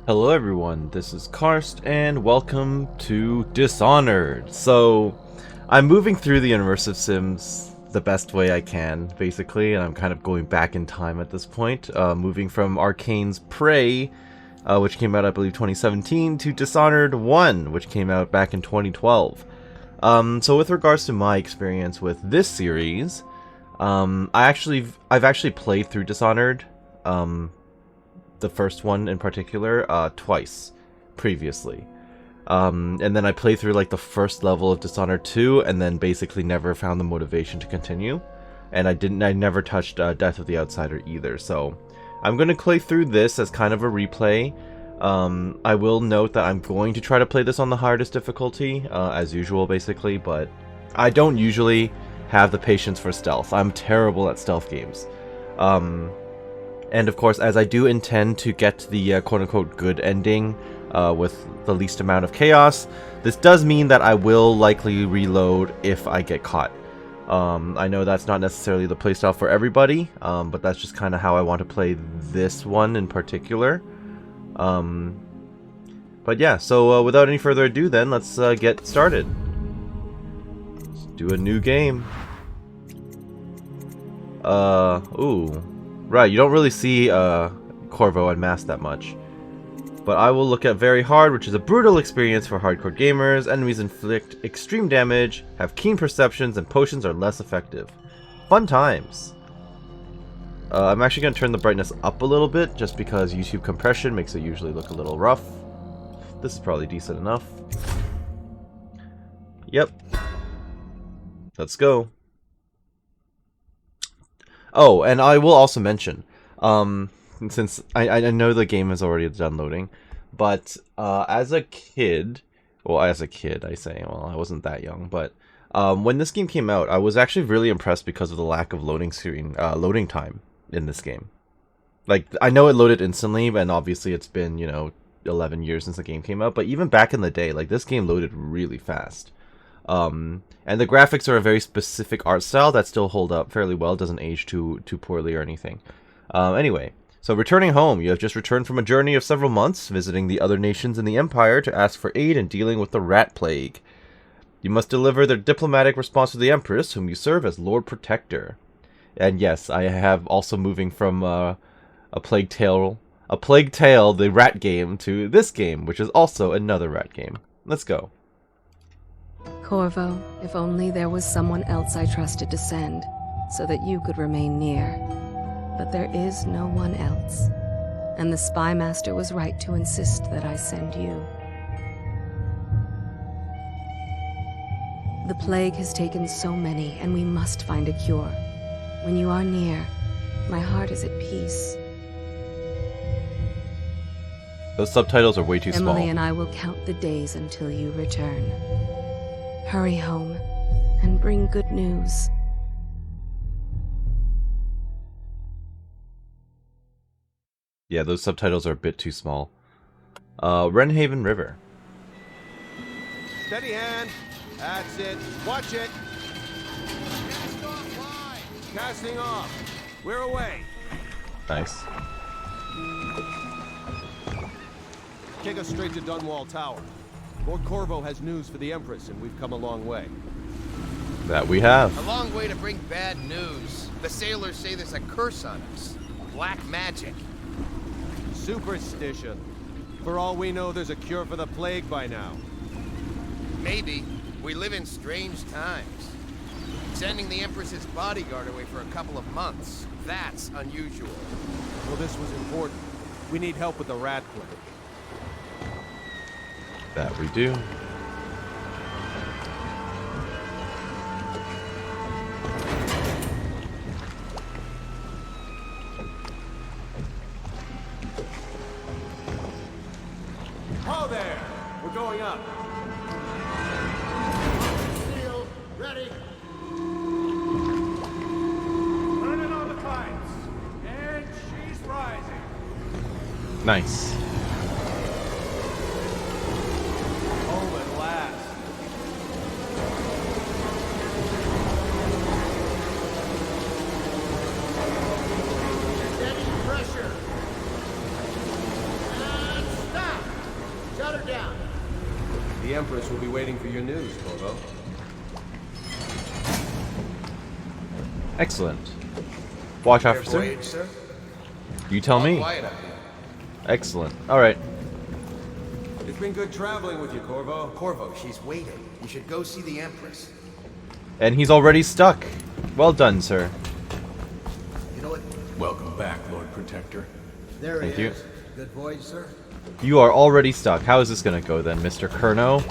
Hello everyone, this is Karst and welcome to Dishonored. So, I'm moving through the Immersive Sims the best way I can, basically, and I'm kind of going back in time at this point, moving from Arcane's Prey, which came out I believe 2017, to Dishonored 1, which came out back in 2012. So with regards to my experience with this series, I've actually played through Dishonored, the first one in particular, twice previously. And then I played through like the first level of Dishonored 2 and then basically never found the motivation to continue. And I never touched Death of the Outsider either, so I'm going to play through this as kind of a replay. I will note that I'm going to try to play this on the hardest difficulty, as usual basically, but I don't usually have the patience for stealth. I'm terrible at stealth games. And of course, as I do intend to get the quote-unquote good ending with the least amount of chaos, this does mean that I will likely reload if I get caught. I know that's not necessarily the playstyle for everybody, but that's just kind of how I want to play this one in particular. But yeah, so without any further ado then, let's get started. Let's do a new game. Ooh. Right, you don't really see Corvo unmasked that much. But I will look at Very Hard, which is a brutal experience for hardcore gamers. Enemies inflict extreme damage, have keen perceptions, and potions are less effective. Fun times. I'm actually going to turn the brightness up a little bit, just because YouTube compression makes it usually look a little rough. This is probably decent enough. Yep. Let's go. Oh, and I will also mention, since I know the game is already done loading, but as a kid, I say, well, I wasn't that young, but when this game came out, I was actually really impressed because of the lack of loading time in this game. Like, I know it loaded instantly, and obviously it's been, 11 years since the game came out, but even back in the day, like, this game loaded really fast. And the graphics are a very specific art style that still hold up fairly well, doesn't age too poorly or anything. Anyway, so returning home, you have just returned from a journey of several months, visiting the other nations in the Empire to ask for aid in dealing with the rat plague. You must deliver the diplomatic response to the Empress, whom you serve as Lord Protector. And yes, I have also moving from a Plague Tale, the rat game, to this game, which is also another rat game. Let's go. Corvo, if only there was someone else I trusted to send, so that you could remain near. But there is no one else, and the Spy Master was right to insist that I send you. The plague has taken so many, and we must find a cure. When you are near, my heart is at peace. Those subtitles are way too small. Emily and I will count the days until you return. Hurry home and bring good news. Yeah, those subtitles are a bit too small. Wrenhaven River. Steady hand. That's it. Watch it. Cast off line. Casting off. We're away. Nice. Take us straight to Dunwall Tower. Lord Corvo has news for the Empress, and we've come a long way. That we have. A long way to bring bad news. The sailors say there's a curse on us. Black magic. Superstition. For all we know, there's a cure for the plague by now. Maybe. We live in strange times. Sending the Empress's bodyguard away for a couple of months. That's unusual. Well, this was important. We need help with the rat plague. That we do. Ho there! We're going up. Steel, ready. Turning on the pipes. And she's rising. Nice. Home at last. Steady pressure. And stop! The Empress will be waiting for your news, Corvo. Excellent. Watch Fair officer. voyage, sir? You tell All me. quiet up here. Excellent. Alright. It's been good traveling with you, Corvo. Corvo, she's waiting. You should go see the Empress. And he's already stuck. Well done, sir. You know what? Welcome back, Lord Protector. There Thank he you. is. Good voyage, sir. You are already stuck. How is this gonna go then, Mr. Kerno?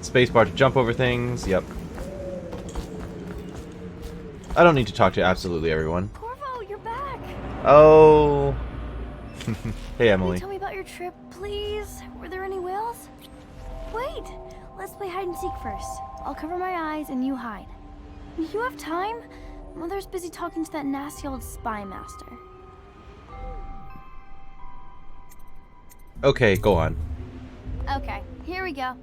Spacebar to jump over things. Yep. I don't need to talk to absolutely everyone. Corvo, you're back. Oh. Hey, Can Emily. you tell me about your trip, please? Were there any whales? Wait, let's play hide and seek first. I'll cover my eyes and you hide. You have time? Mother's busy talking to that nasty old spy master. Okay, go on. Okay, here we go.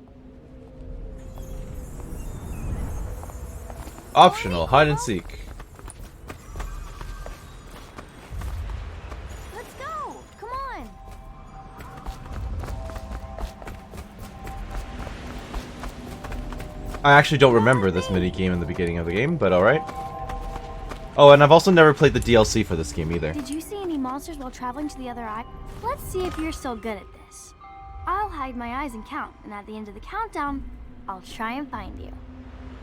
Optional, hide and seek. Let's go. Come on. I actually don't remember this mini game in the beginning of the game, but alright. Oh, and I've also never played the DLC for this game either. Did you see any monsters while traveling to the other eye? Let's see if you're still good at this. I'll hide my eyes and count, and at the end of the countdown, I'll try and find you.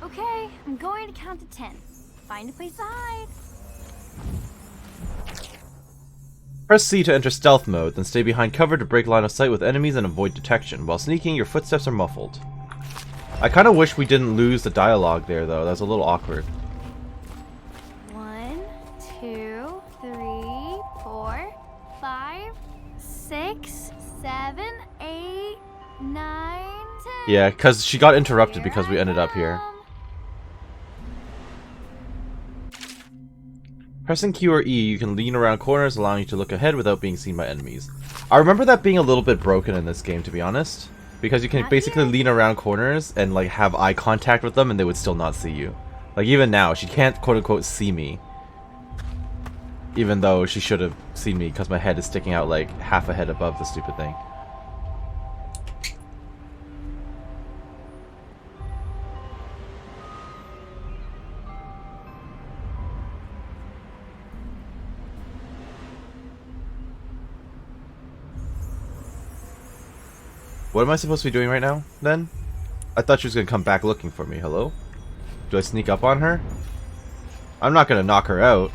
Okay, I'm going to count to 10. Find a place to hide. Press C to enter stealth mode, then stay behind cover to break line of sight with enemies and avoid detection. While sneaking, your footsteps are muffled. I kind of wish we didn't lose the dialogue there, though. That was a little awkward. 1, 2, 3, 4, 5, 6, 7, 8, 9, 10. Yeah, because she got interrupted because we ended up here. Pressing Q or E, you can lean around corners, allowing you to look ahead without being seen by enemies. I remember that being a little bit broken in this game, to be honest. Because you can basically lean around corners and like have eye contact with them and they would still not see you. Like even now, she can't quote-unquote see me. Even though she should have seen me because my head is sticking out like half a head above the stupid thing. What am I supposed to be doing right now, then? I thought she was going to come back looking for me. Hello? Do I sneak up on her? I'm not going to knock her out.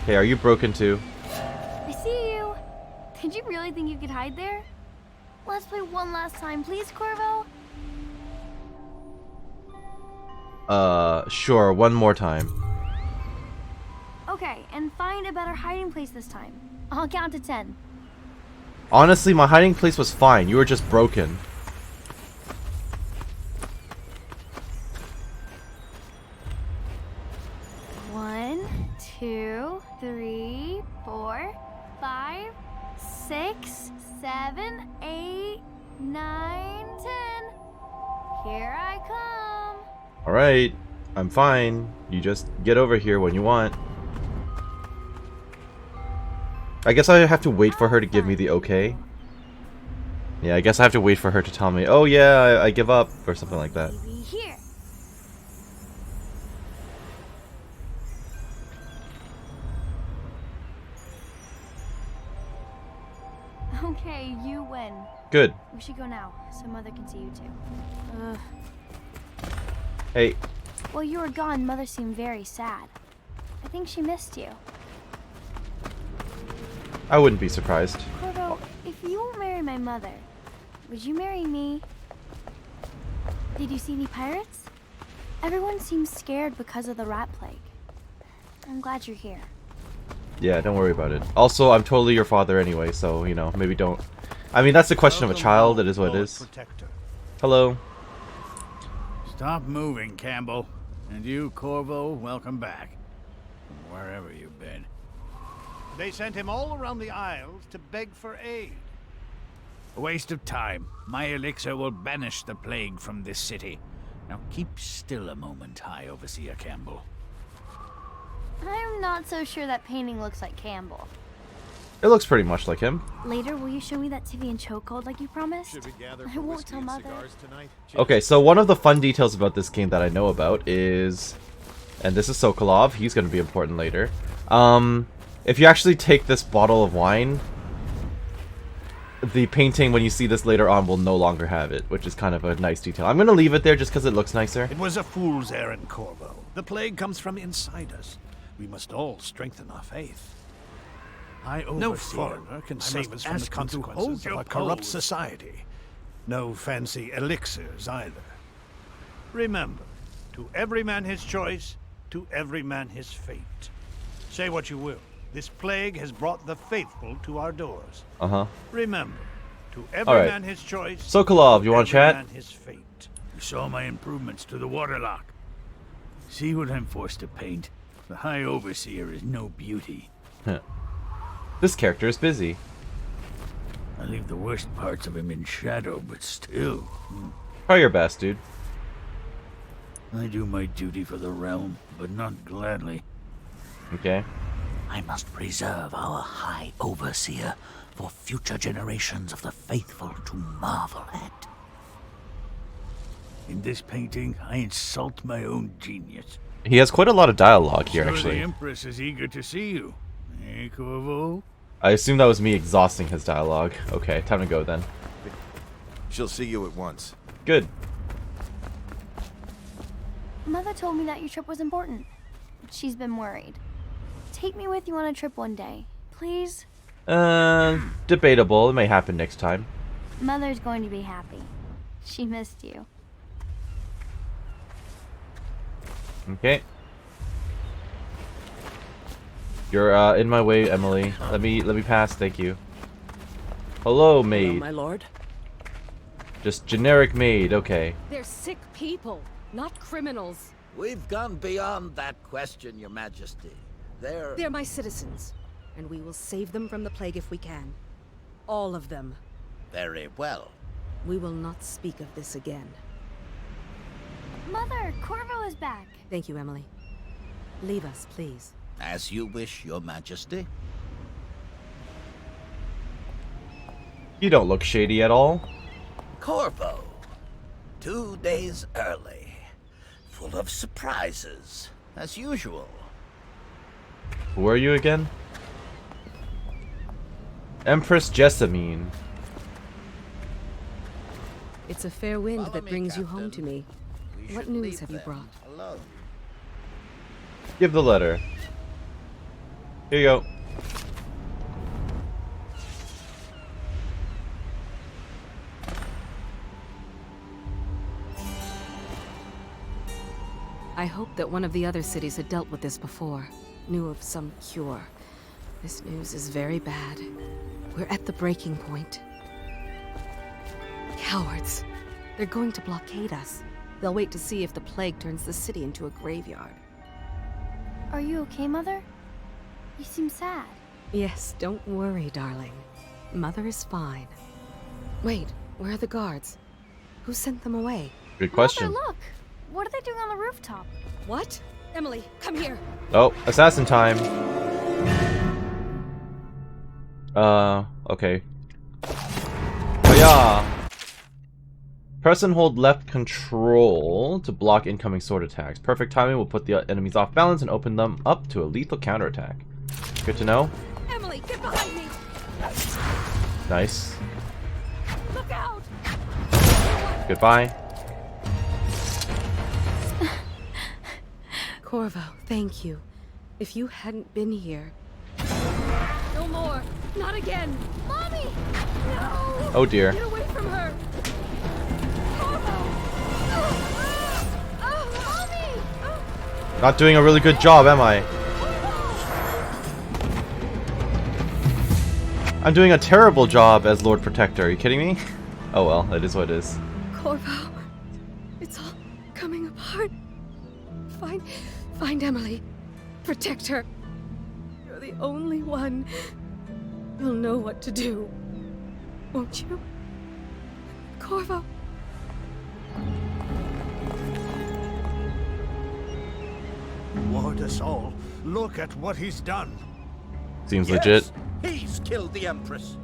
Hey, are you broken too? I see you. Did you really think you could hide there? Let's play one last time, please, Corvo. Sure, one more time. Okay, and find a better hiding place this time. I'll count to 10. Honestly, my hiding place was fine. You were just broken. One, 2, 3, 4, 5, 6, 7, 8, 9, 10. Here I come. Alright, I'm fine. You just get over here when you want. I guess I have to wait for her to give me the okay. Yeah, I guess I have to wait for her to tell me, oh yeah, I give up, or something like that. Maybe here. Okay, you win. Good. We should go now, so Mother can see you too. Ugh. Hey, While you were gone, Mother seemed very sad. I think she missed you. I wouldn't be surprised. Corvo, if you won't marry my mother, would you marry me? Did you see any pirates? Everyone seems scared because of the rat plague. I'm glad you're here. Yeah, don't worry about it. Also, I'm totally your father anyway, so, you know, maybe don't... I mean, that's the question of a child, it is what it is. Hello. Stop moving, Campbell. And you, Corvo, welcome back. From wherever you've been. They sent him all around the Isles to beg for aid. A waste of time. My elixir will banish the plague from this city. Now keep still a moment, High Overseer Campbell. I'm not so sure that painting looks like Campbell. It looks pretty much like him. Later, will you show me that TV and chokehold like you promised? Should we gather I for won't whiskey tell and Mother. cigars tonight? Okay, so one of the fun details about this game that I know about is, and this is Sokolov, he's going to be important later. If you actually take this bottle of wine, the painting, when you see this later on, will no longer have it, which is kind of a nice detail. I'm going to leave it there just because it looks nicer. It was a fool's errand, Corvo. The plague comes from inside us. We must all strengthen our faith. No foreigner can save us from the consequences of a corrupt society. No fancy elixirs either. Remember, to every man his choice, to every man his fate. Say what you will, this plague has brought the faithful to our doors. Remember, to every man his choice. Sokolov, you want to chat? Man his fate. You saw my improvements to the waterlock. See what I'm forced to paint? The High Overseer is no beauty. This character is busy. I leave the worst parts of him in shadow, but still. Try your best, dude. I do my duty for the realm, but not gladly. Okay. I must preserve our High Overseer for future generations of the faithful to marvel at. In this painting, I insult my own genius. He has quite a lot of dialogue here, Sure, actually. the Empress is eager to see you. Eh, Corvo? I assume that was me exhausting his dialogue. Okay, time to go then. She'll see you at once. Good. Mother told me that your trip was important. She's been worried. Take me with you on a trip one day, please? Debatable. It may happen next time. Mother's going to be happy. She missed you. Okay. You're in my way, Emily. Let me pass. Thank you. Hello, maid. Hello, my lord. Just generic maid. Okay. They're sick people, not criminals. We've gone beyond that question, Your Majesty. They're my citizens, and we will save them from the plague if we can. All of them. Very well. We will not speak of this again. Mother, Corvo is back. Thank you, Emily. Leave us, please. As you wish, Your Majesty. You don't look shady at all. Corvo. 2 days early. Full of surprises, as usual. Who are you again? Empress Jessamine. It's a fair wind Follow that me, brings you home to Captain. me. We What should news leave have you them brought? alone. Give the letter. Here you go. I hoped that one of the other cities had dealt with this before, knew of some cure. This news is very bad. We're at the breaking point. Cowards. They're going to blockade us. They'll wait to see if the plague turns the city into a graveyard. Are you okay, Mother? You seem sad. Yes, don't worry, darling. Mother is fine. Wait, where are the guards? Who sent them away? Good question. Mother, look! What are they doing on the rooftop? What? Emily, come here! Oh, assassin time. Okay. Hiya! Press and hold left control to block incoming sword attacks. Perfect timing will put the enemies off balance and open them up to a lethal counterattack. Good to know. Emily, get behind me! Nice. Look out! Goodbye. Corvo, thank you. If you hadn't been here... No more! Not again! Mommy! No! Oh dear. Get away from her! Corvo! Mommy! Not doing a really good job, am I? I'm doing a terrible job as Lord Protector. Are you kidding me? Oh well, it is what it is. Corvo, it's all coming apart. Find Emily. Protect her. You're the only one who'll know what to do. Won't you? Corvo. Ward us all. Look at what he's done. Seems Yes, legit. He's killed the Empress.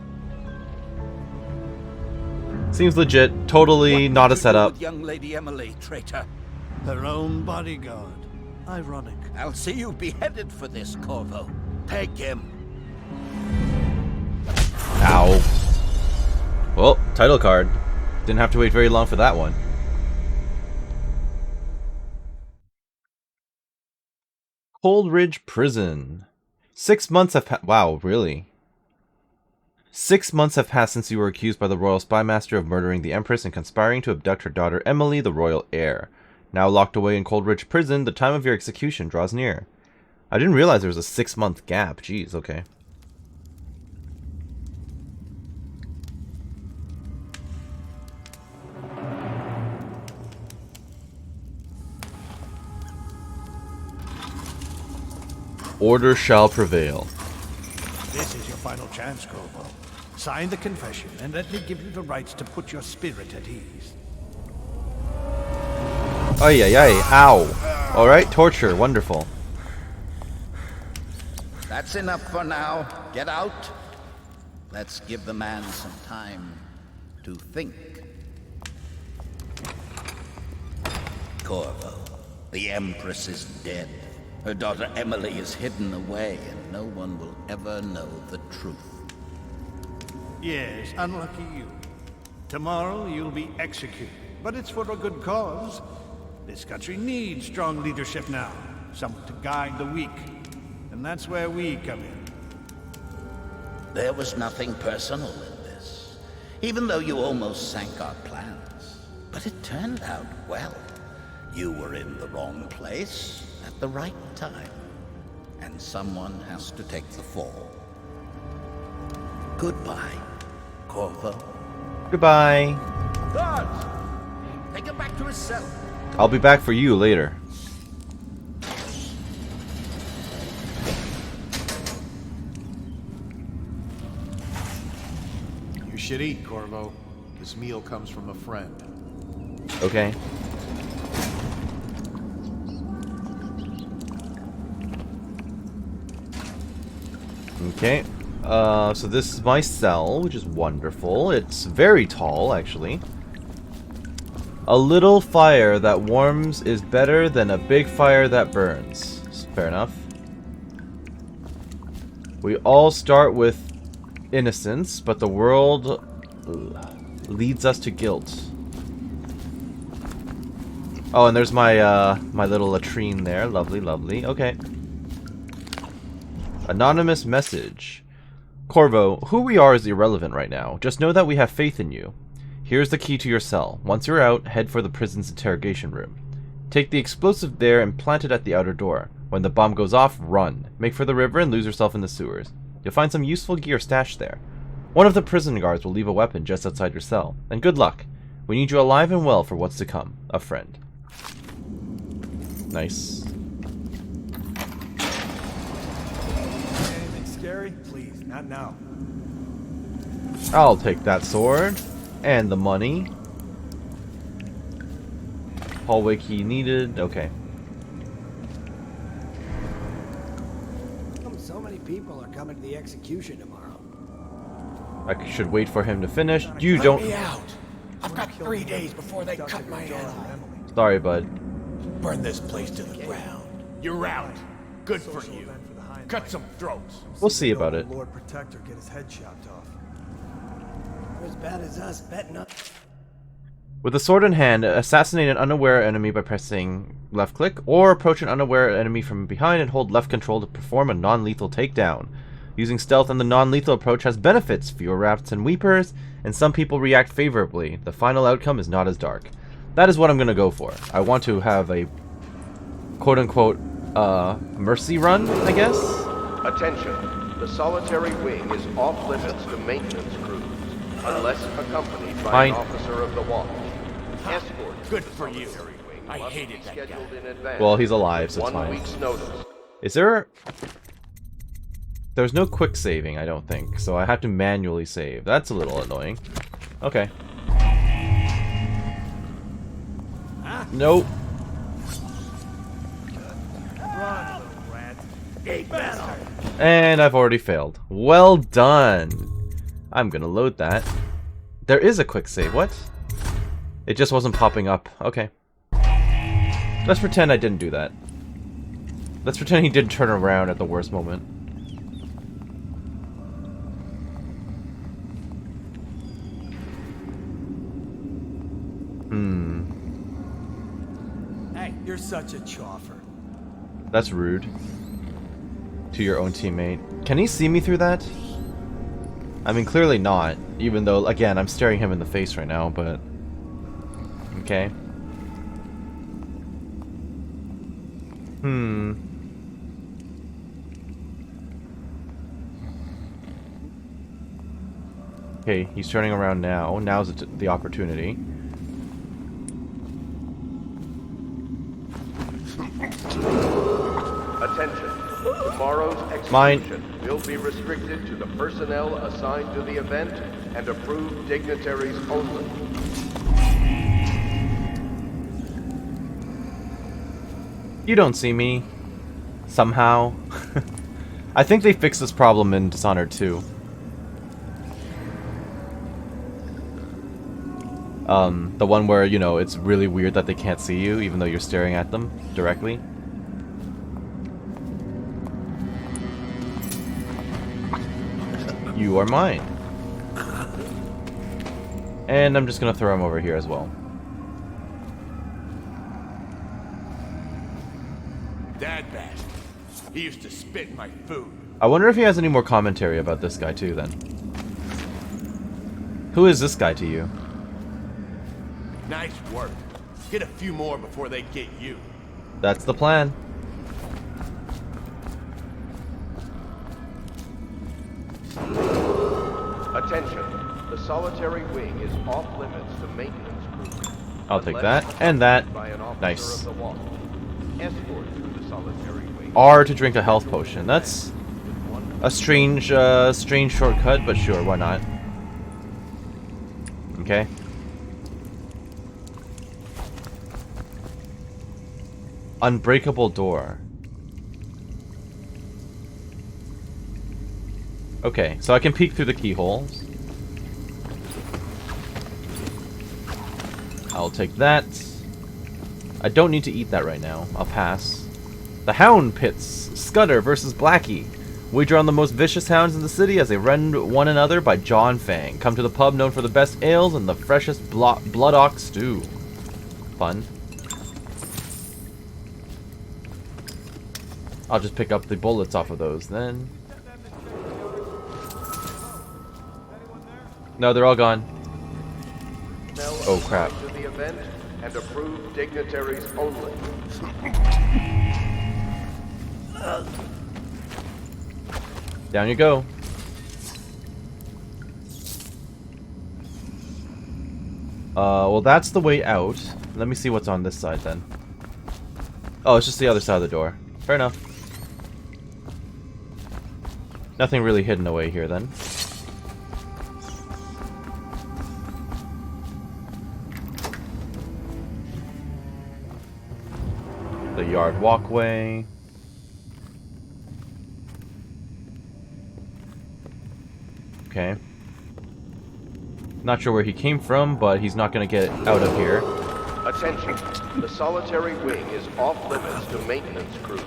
Seems legit. Totally What not a did you do setup. with young Lady Emily, traitor? Her own bodyguard. Ironic. I'll see you beheaded for this, Corvo. Peg him. Ow. Well, title card. Didn't have to wait very long for that one. Coldridge Prison. 6 months have passed. Wow, really? 6 months have passed since you were accused by the royal spy master of murdering the Empress and conspiring to abduct her daughter Emily, the royal heir. Now locked away in Coldridge Prison, the time of your execution draws near. I didn't realize there was a 6-month gap. Jeez, okay. Order shall prevail. This is your final chance, Corvo. Sign the confession, and let me give you the rights to put your spirit at ease. Ay, ay, ay. Ow. Alright, torture. Wonderful. That's enough for now. Get out. Let's give the man some time to think. Corvo, the Empress is dead. Her daughter Emily is hidden away, and no one will ever know the truth. Yes, unlucky you. Tomorrow you'll be executed, but it's for a good cause. This country needs strong leadership now, someone to guide the weak. And that's where we come in. There was nothing personal in this, even though you almost sank our plans. But it turned out well. You were in the wrong place at the right time, and someone has to take the fall. Goodbye, Corvo. Goodbye. Guards! Take him back to his cell. I'll be back for you later. You should eat, Corvo. This meal comes from a friend. Okay. Okay. So this is my cell, which is wonderful. It's very tall, actually. A little fire that warms is better than a big fire that burns. Fair enough. We all start with innocence, but the world leads us to guilt. Oh, and there's my my little latrine there. Lovely, lovely. Okay. Anonymous message. Corvo, who we are is irrelevant right now. Just know that we have faith in you. Here's the key to your cell. Once you're out, head for the prison's interrogation room. Take the explosive there and plant it at the outer door. When the bomb goes off, run. Make for the river and lose yourself in the sewers. You'll find some useful gear stashed there. One of the prison guards will leave a weapon just outside your cell. And good luck. We need you alive and well for what's to come. A friend. Nice. Anything scary? Please, not now. I'll take that sword. And the money. Hallway key needed. Okay. So many people are coming to the execution tomorrow. I should wait for him to finish. You don't. Let me out. I've got 3 days before they cut my head off. Sorry, bud. Burn this place to the ground. You're out. Good for you. Cut some throats. We'll see about it. Lord Protector get his head chopped off. They're as bad as us, betting up. With a sword in hand, assassinate an unaware enemy by pressing left click, or approach an unaware enemy from behind and hold left control to perform a non-lethal takedown. Using stealth and the non-lethal approach has benefits, fewer rats and weepers, and some people react favorably. The final outcome is not as dark. That is what I'm going to go for. I want to have a quote-unquote mercy run, I guess? Attention. The solitary wing is off limits to maintenance crews, unless accompanied by an officer of the watch. Escort. Good for you. I hated that guy. In advance. Well, he's alive, so it's 1 fine. week's notice. Is there... There's no quick saving, I don't think, so I have to manually save. That's a little annoying. Okay. Nope. Run, little rat. And I've already failed. Well done. I'm gonna load that. There is a quick save. What? It just wasn't popping up. Okay. Let's pretend I didn't do that. Let's pretend he didn't turn around at the worst moment. Hey, you're such a choffer. That's rude. To your own teammate. Can he see me through that? I mean, clearly not. Even though, again, I'm staring him in the face right now, but... Okay. Okay, he's turning around now. Now's the opportunity. Attention. Tomorrow's execution will be restricted to the personnel assigned to the event and approved dignitaries only. You don't see me. Somehow. I think they fixed this problem in Dishonored 2. The one where, you know, it's really weird that they can't see you even though you're staring at them directly. You are mine. And I'm just gonna throw him over here as well. Dad bastard. He used to spit in my food. I wonder if he has any more commentary about this guy too then. Who is this guy to you? Nice work. Get a few more before they get you. That's the plan. Attention. The solitary wing is off limits to maintenance crews. I'll take that and that. By an officer Nice. of the watch. Escort through the solitary wing. R to drink a health potion. That's a strange shortcut, but sure, why not? Okay. Unbreakable door. Okay, so I can peek through the keyholes. I'll take that. I don't need to eat that right now. I'll pass. The Hound Pits. Scudder versus Blackie. Wager on the most vicious hounds in the city as they rend one another by jaw and fang. Come to the pub known for the best ales and the freshest blood ox stew. Fun. I'll just pick up the bullets off of those then. No, they're all gone. Oh crap. To the event and approved dignitaries only. Down you go. Well that's the way out. Let me see what's on this side then. Oh, it's just the other side of the door. Fair enough. Nothing really hidden away here then. The yard walkway. Okay. Not sure where he came from, but he's not gonna get out of here. Attention. The solitary wing is off limits to maintenance crews,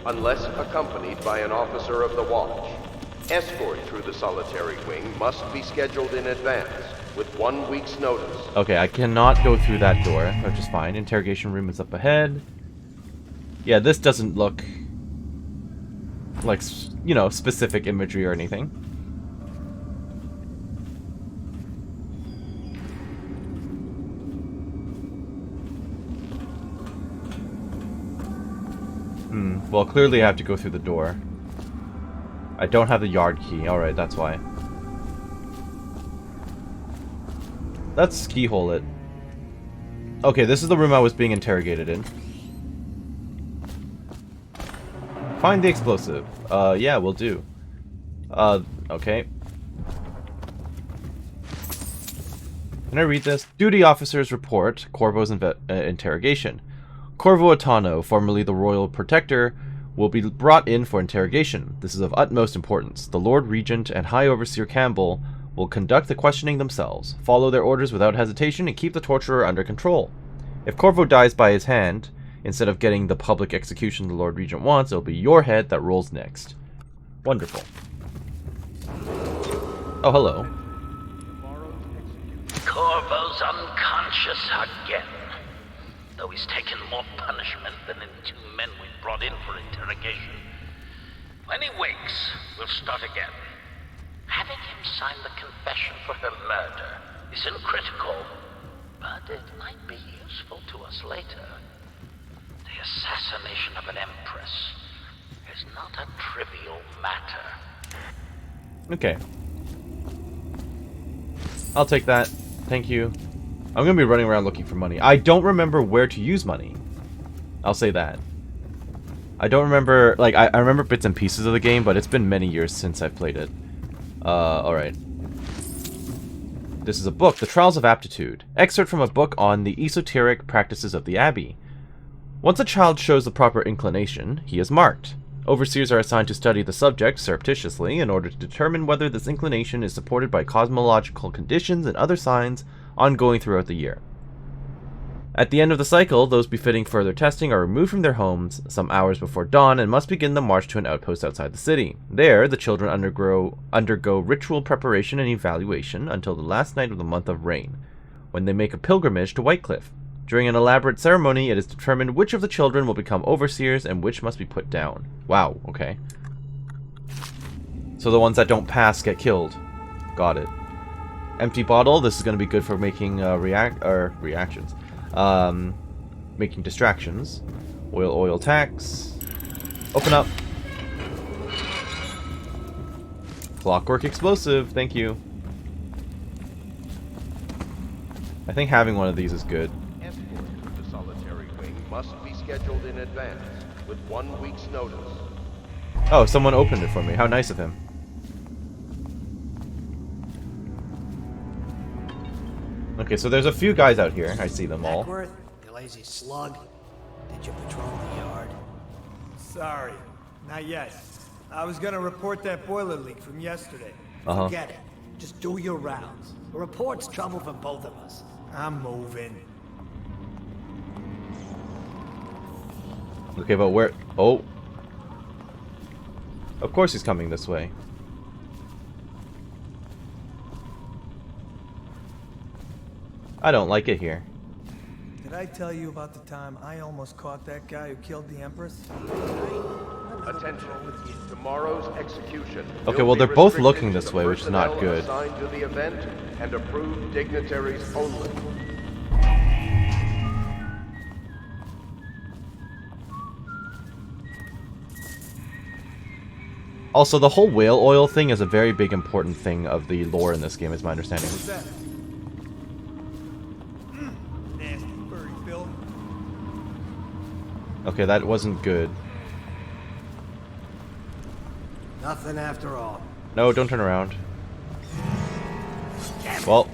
unless accompanied by an officer of the watch. Escort through the solitary wing must be scheduled in advance, with 1 week's notice. Okay, I cannot go through that door, which is fine. Interrogation room is up ahead. Yeah, this doesn't look like, you know, specific imagery or anything. Well, clearly I have to go through the door. I don't have the yard key. Alright, that's why. Let's keyhole it. Okay, this is the room I was being interrogated in. Find the explosive. Yeah, we'll do. Okay. Can I read this? Duty officers report Corvo's interrogation. Corvo Atano, formerly the Royal Protector, will be brought in for interrogation. This is of utmost importance. The Lord Regent and High Overseer Campbell will conduct the questioning themselves. Follow their orders without hesitation and keep the torturer under control. If Corvo dies by his hand, instead of getting the public execution the Lord Regent wants, it'll be your head that rolls next. Wonderful. Oh, hello. Corvo's unconscious again. Though he's taken more punishment than the 2 men we brought in for interrogation. When he wakes, we'll start again. Having him sign the confession for her murder isn't critical, but it might be useful to us later. The assassination of an empress is not a trivial matter. Okay. I'll take that. Thank you. I'm going to be running around looking for money. I don't remember where to use money. I'll say that. I don't remember, like, I remember bits and pieces of the game, but it's been many years since I played it. Alright. This is a book, The Trials of Aptitude. Excerpt from a book on the esoteric practices of the Abbey. Once a child shows the proper inclination, he is marked. Overseers are assigned to study the subject surreptitiously in order to determine whether this inclination is supported by cosmological conditions and other signs ongoing throughout the year. At the end of the cycle, those befitting further testing are removed from their homes some hours before dawn and must begin the march to an outpost outside the city. There, the children undergo ritual preparation and evaluation until the last night of the month of rain, when they make a pilgrimage to Whitecliff. During an elaborate ceremony, it is determined which of the children will become overseers and which must be put down. Wow, okay. So the ones that don't pass get killed. Got it. Empty bottle. This is going to be good for making reactions. Making distractions. Oil tax. Open up. Clockwork explosive. Thank you. I think having one of these is good. The solitary wing must be scheduled in advance with 1 week's notice. Oh, someone opened it for me. How nice of him. Okay, so there's a few guys out here. I see them all. Ackworth, you lazy slug. Did you patrol the yard? Sorry, not yet. I was gonna report that boiler leak from yesterday. Forget it. Just do your rounds. A report's trouble for both of us. I'm moving. Okay, but where... Oh. Of course he's coming this way. I don't like it here. Did I tell you about the time I almost caught that guy who killed the Empress? Attention. Tomorrow's execution. Okay, well they're both looking this way, which is not good. Assigned to the event and approved dignitaries only. Also, the whole whale oil thing is a very big important thing of the lore in this game, is my understanding. What's that? Nasty furry filth. Okay, that wasn't good. Nothing after all. No, don't turn around. Well,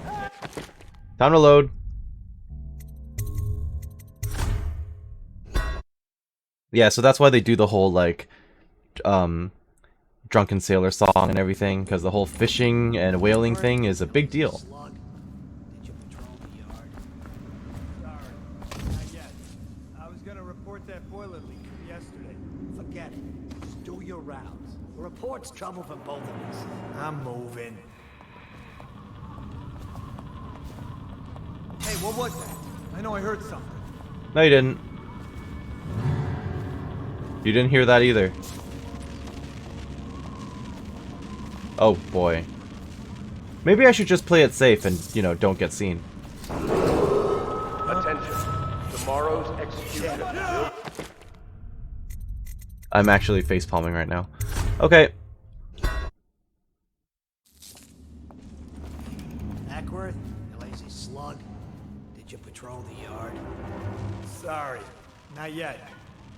time to load. Yeah, so that's why they do the whole, like, Drunken Sailor song and everything, because the whole fishing and whaling thing is a big deal. I was gonna report that boiler leak from yesterday. Forget it. Just do your rounds. A report's trouble for both of us. I'm moving. Hey, what was that? I know I heard something. No, you didn't. You didn't hear that either. Oh boy. Maybe I should just play it safe and, you know, don't get seen. Attention. Tomorrow's execution. I'm actually facepalming right now. Okay. Ackworth, you lazy slug. Did you patrol the yard? Sorry, not yet.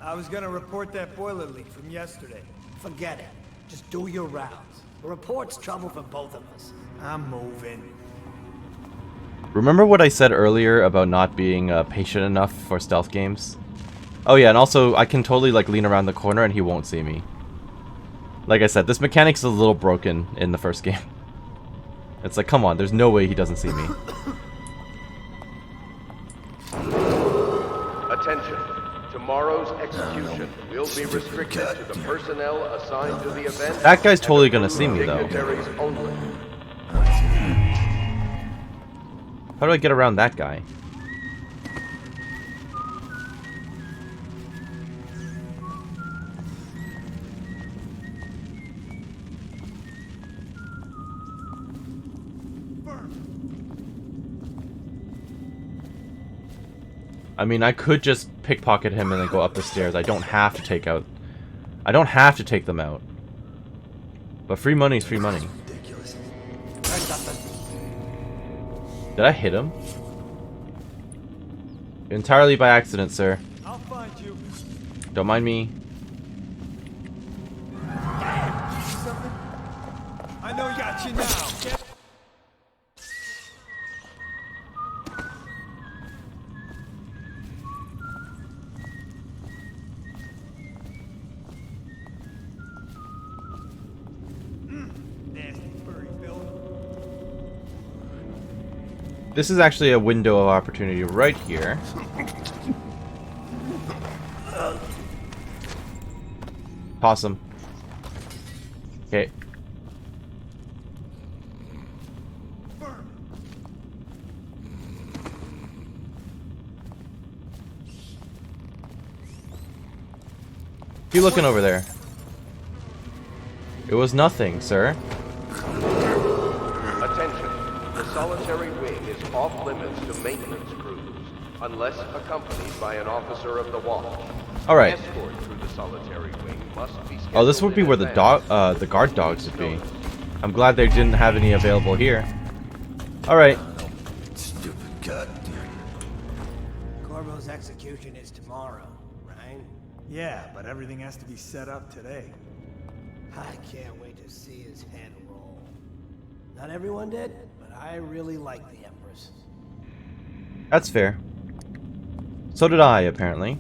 I was gonna report that boiler leak from yesterday. Forget it. Just do your rounds. A report's trouble for both of us. I'm moving. Remember what I said earlier about not being patient enough for stealth games? Oh yeah, and also I can totally like lean around the corner and he won't see me. Like I said, this mechanic's a little broken in the first game. It's like, come on, there's no way he doesn't see me. Attention. Tomorrow's execution will be restricted to the personnel assigned to the event. That guy's totally gonna see me though. Dignitaries only. How do I get around that guy? I mean, I could just pickpocket him and then go up the stairs. I don't have to take them out. But free money is free money. Did I hit him? Entirely by accident, sir. I'll find you. Don't mind me. I know you got you now. This is actually a window of opportunity right here. Possum. Okay. You looking over there? It was nothing, sir. Attention. The solitary wing is off limits to maintenance crews, unless accompanied by an officer of the watch. All right. Escort through the solitary wing must be scheduled. Oh, this would be where the guard dogs would be. I'm glad they didn't have any available here. All right. Stupid god. Corvo's execution is tomorrow, right? Yeah, but everything has to be set up today. I can't wait to see his head roll. Not everyone did, but I really like the Empress. That's fair. So did I, apparently.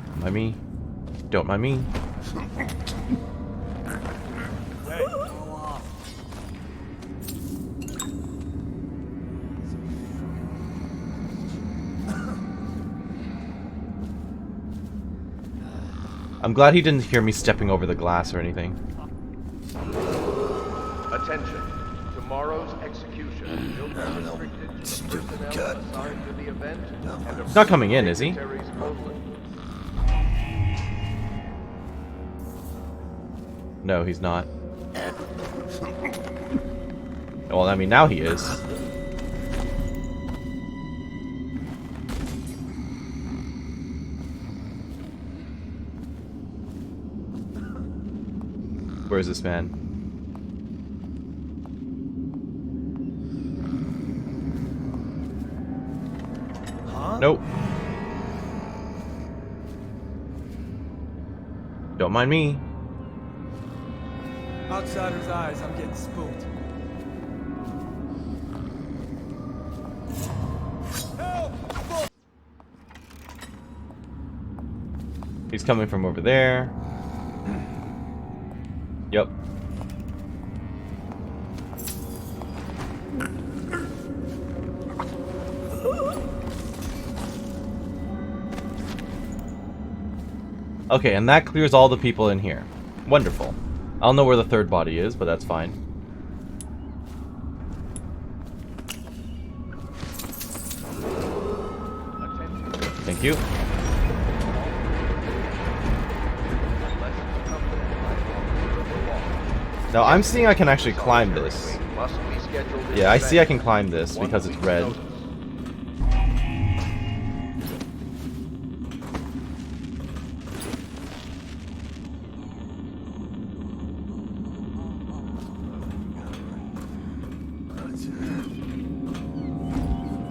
Don't mind me. Don't mind me. Hey, go off. I'm glad he didn't hear me stepping over the glass or anything. Attention. Tomorrow's execution will be restricted to the personnel assigned to the event. He's not coming in, is he? Dignitaries only. No, he's not. Well, I mean, now he is. Where is this man? Huh? Nope. Don't mind me. Outsider's eyes, I'm getting spooked. Help! He's coming from over there. Yep. Okay, and that clears all the people in here. Wonderful. I don't know where the third body is, but that's fine. Thank you. Now I'm seeing I can actually climb this. Yeah, I see I can climb this because it's red.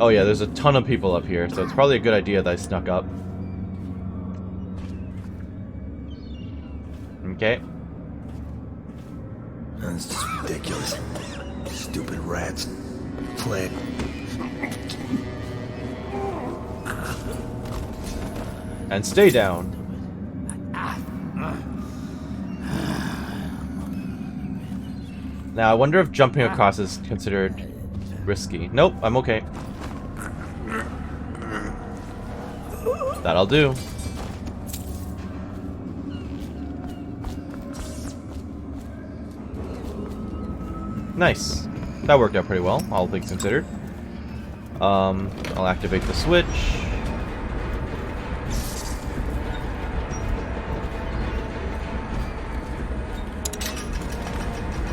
Oh yeah, there's a ton of people up here, so it's probably a good idea that I snuck up. Okay. That's just ridiculous. Stupid rats. Quit. And stay down. Now, I wonder if jumping across is considered risky. Nope, I'm okay. That'll do. Nice. That worked out pretty well, all things considered. I'll activate the switch.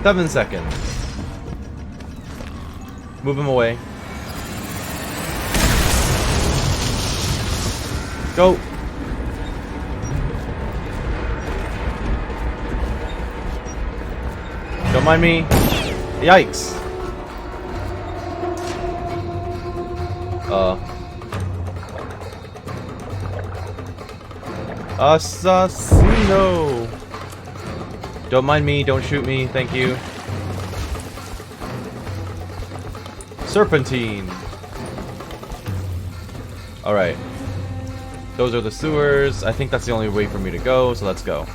Seven seconds. Move him away. Go. Don't mind me. Yikes. Assassino. Don't mind me, don't shoot me, thank you. Serpentine. Alright. Those are the sewers. I think that's the only way for me to go, so let's go.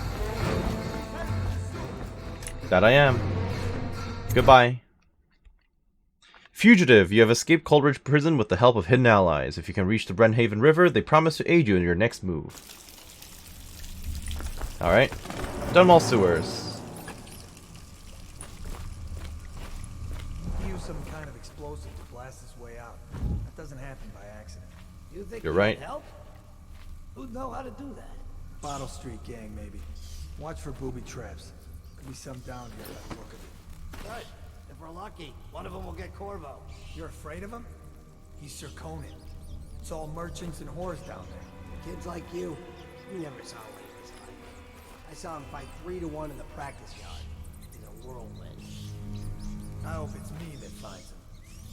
That I am. Goodbye. Fugitive, you have escaped Coldridge Prison with the help of hidden allies. If you can reach the Brenhaven River, they promise to aid you in your next move. Alright. Done all sewers. Use some kind of explosive to blast his way out. That doesn't happen by accident. You think You're he right. could help? Who'd know how to do that? Bottle Street gang, maybe. Watch for booby traps. Could be some down here by the look of it. Good. If we're lucky, one of them will get Corvo. You're afraid of him? He's Sir Conan. It's all merchants and whores down there. Kids like you never saw him like this time. I saw him fight 3-1 in the practice yard. He's a whirlwind. I hope it's me that finds him.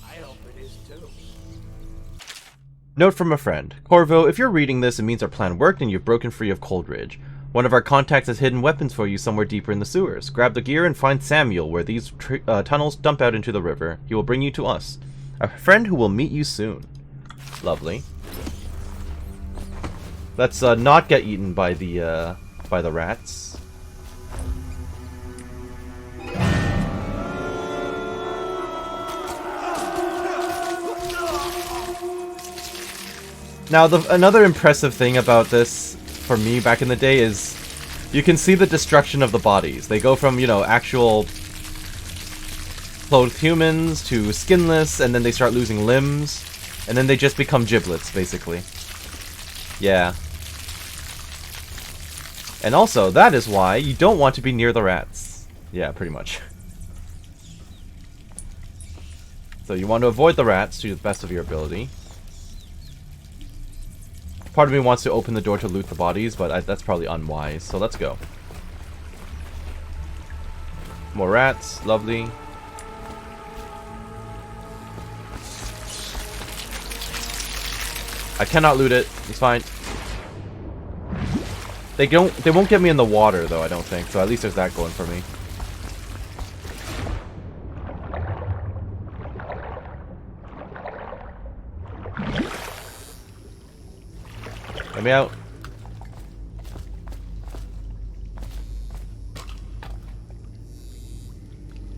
I hope it is too. Note from a friend. Corvo, if you're reading this, it means our plan worked and you've broken free of Coldridge. One of our contacts has hidden weapons for you somewhere deeper in the sewers. Grab the gear and find Samuel, where these tunnels dump out into the river. He will bring you to us. A friend who will meet you soon. Lovely. Let's not get eaten by the rats. Now, another impressive thing about this, for me back in the day, is you can see the destruction of the bodies. They go from, you know, actual clothed humans to skinless, and then they start losing limbs, and then they just become giblets, basically. Yeah. And also, that is why you don't want to be near the rats. Yeah, pretty much. So you want to avoid the rats to the best of your ability. Part of me wants to open the door to loot the bodies, but that's probably unwise, so let's go. More rats, lovely. I cannot loot it, it's fine. They won't get me in the water though, I don't think, so at least there's that going for me. Let me out.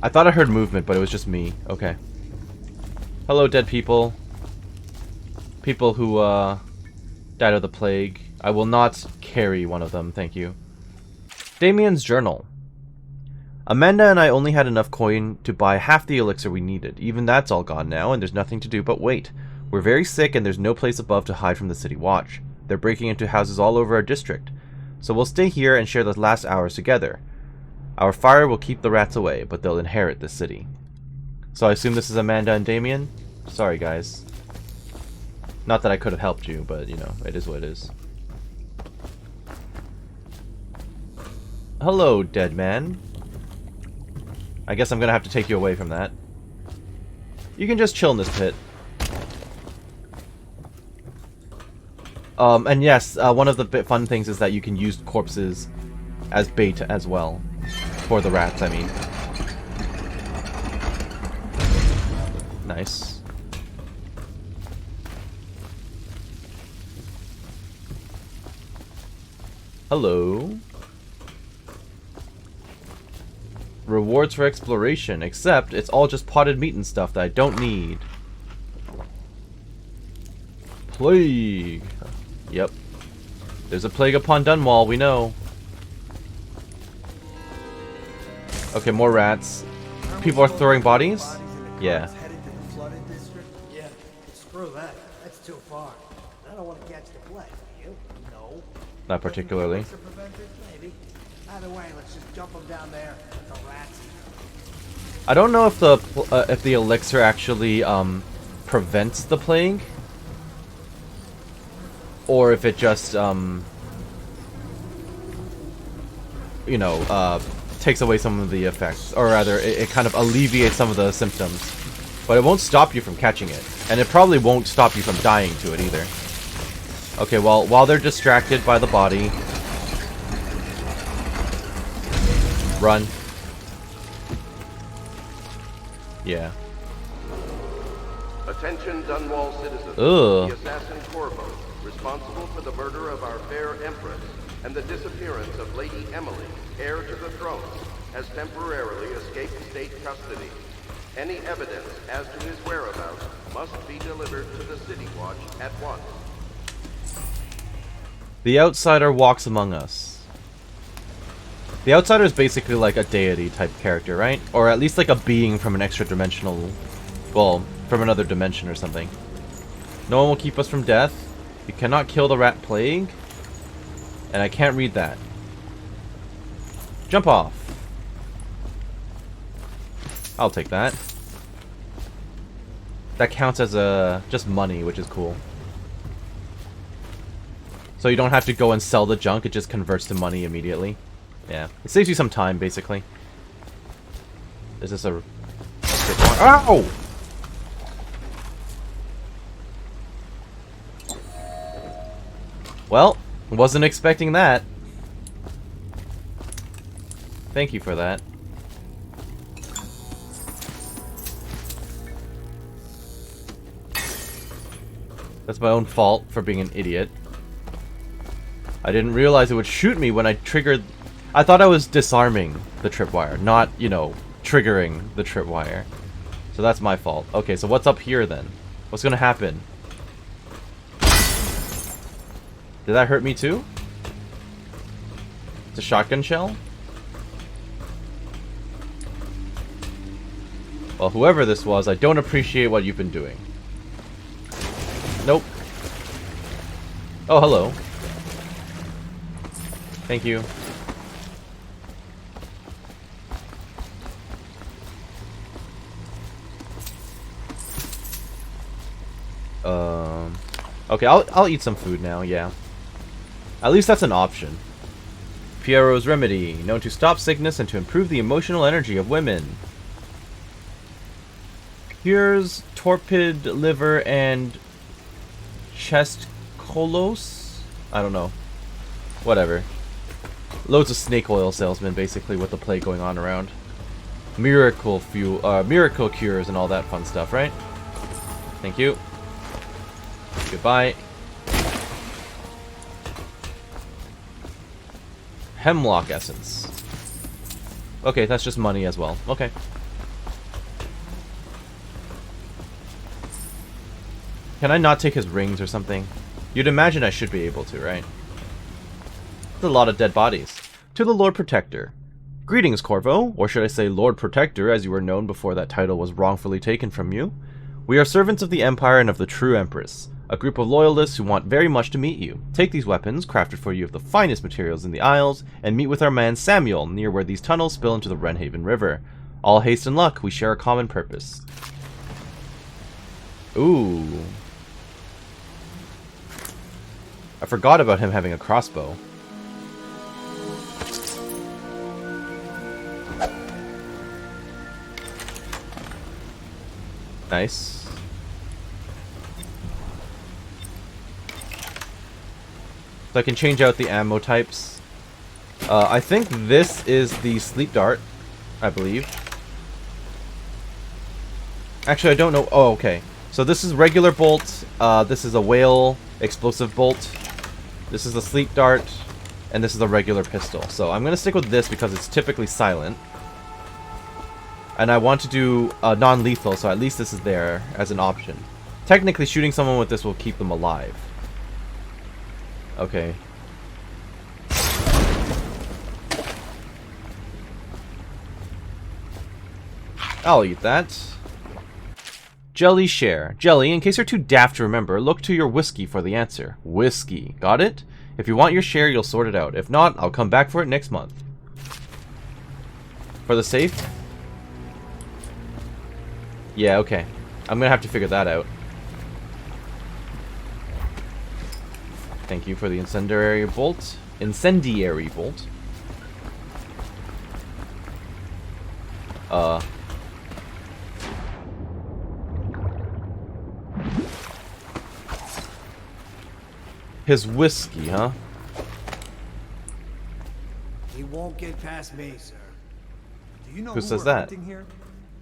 I thought I heard movement, but it was just me. Okay. Hello, dead people. People who, died of the plague. I will not carry one of them, thank you. Damien's journal. Amanda and I only had enough coin to buy half the elixir we needed. Even that's all gone now, and there's nothing to do but wait. We're very sick, and there's no place above to hide from the city watch. They're breaking into houses all over our district. So we'll stay here and share the last hours together. Our fire will keep the rats away, but they'll inherit this city. So I assume this is Amanda and Damien? Sorry, guys. Not that I could have helped you, but, you know, it is what it is. Hello, dead man. I guess I'm gonna have to take you away from that. You can just chill in this pit. And yes, one of the fun things is that you can use corpses as bait as well. For the rats, I mean. Nice. Hello. Rewards for exploration, except it's all just potted meat and stuff that I don't need. Plague. Yep. There's a plague upon Dunwall, we know. Okay, more rats. People are throwing bodies? Yeah. Yeah, screw that. That's too far. I don't want to catch the plague. You? No. Not particularly. Maybe. Either way, let's just jump them down there with the rats. I don't know if the elixir actually prevents the plague, or if it just you know, takes away some of the effects, or rather it kind of alleviates some of the symptoms, but it won't stop you from catching it, and it probably won't stop you from dying to it either. Okay, well, while they're distracted by the body, run. Yeah. Attention Dunwall citizens. Ugh. The assassin Corvo, responsible for the murder of our fair empress and the disappearance of Lady Emily, heir to the throne, has temporarily escaped state custody. Any evidence as to his whereabouts must be delivered to the City Watch at once. The outsider walks among us. The outsider is basically like a deity type character, right? Or at least like a being from an extra dimensional, well, from another dimension or something. No one will keep us from death. You cannot kill the rat plague. And I can't read that. Jump off. I'll take that. That counts as just money, which is cool. So you don't have to go and sell the junk, it just converts to money immediately. Yeah. It saves you some time, basically. Is this a... Ow! Well, wasn't expecting that. Thank you for that. That's my own fault for being an idiot. I didn't realize it would shoot me when I triggered... I thought I was disarming the tripwire, not, you know, triggering the tripwire. So that's my fault. Okay, so what's up here then? What's gonna happen? Did that hurt me too? It's a shotgun shell? Well, whoever this was, I don't appreciate what you've been doing. Nope. Oh, hello. Thank you. Okay, I'll eat some food now, yeah. At least that's an option. Pierrot's Remedy, known to stop sickness and to improve the emotional energy of women. Cures torpid liver and chest colos? I don't know. Whatever. Loads of snake oil salesmen, basically, with the plague going on around. Miracle cures and all that fun stuff, right? Thank you. Goodbye. Hemlock essence. Okay, that's just money as well. Okay. Can I not take his rings or something? You'd imagine I should be able to, right? There's a lot of dead bodies. To the Lord Protector. Greetings, Corvo, or should I say Lord Protector, as you were known before that title was wrongfully taken from you. We are servants of the Empire and of the true Empress, a group of loyalists who want very much to meet you. Take these weapons, crafted for you of the finest materials in the Isles, and meet with our man Samuel, near where these tunnels spill into the Wrenhaven River. All haste and luck, we share a common purpose. Ooh. I forgot about him having a crossbow. Nice. So I can change out the ammo types. I think this is the sleep dart, I believe. Actually, I don't know. Oh, okay. So this is regular bolt. This is a whale explosive bolt. This is a sleep dart. And this is a regular pistol. So I'm going to stick with this because it's typically silent. And I want to do non-lethal, so at least this is there as an option. Technically, shooting someone with this will keep them alive. Okay. I'll eat that. Jelly share. Jelly, in case you're too daft to remember, look to your whiskey for the answer. Whiskey. Got it? If you want your share, you'll sort it out. If not, I'll come back for it next month. For the safe? Yeah, okay. I'm gonna have to figure that out. Thank you for the incendiary bolt. Incendiary bolt. His whiskey, huh? He won't get past me, sir. Do you know Who who says we're that? hunting here?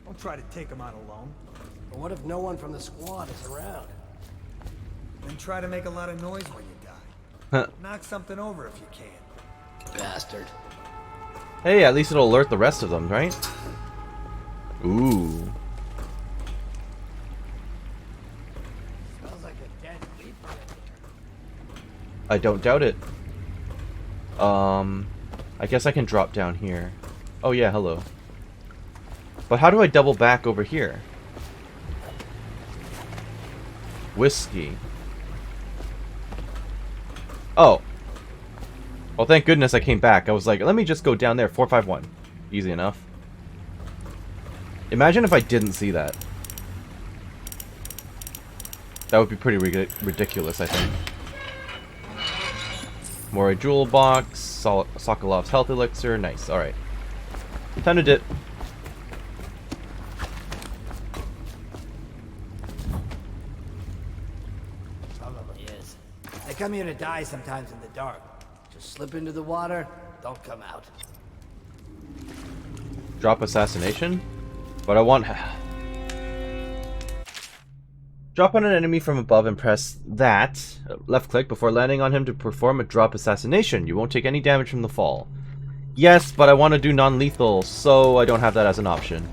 Don't try to take him out alone. But what if no one from the squad is around? Then try to make a lot of noise when you die. Huh. Knock something over if you can. Bastard. Hey, at least it'll alert the rest of them, right? Ooh. Smells like a dead reaper in here. I don't doubt it. I guess I can drop down here. Oh yeah, hello. But how do I double back over here? Whiskey. Oh. Well, thank goodness I came back. I was like, let me just go down there. 451. Easy enough. Imagine if I didn't see that. That would be pretty ridiculous, I think. More jewel box. Sokolov's health elixir. Nice. Alright. Time to dip. Probably is. They come here to die sometimes in the dark. Just slip into the water, don't come out. Drop assassination? But I want... Drop on an enemy from above and press that, left click, before landing on him to perform a drop assassination. You won't take any damage from the fall. Yes, but I want to do non-lethal, so I don't have that as an option.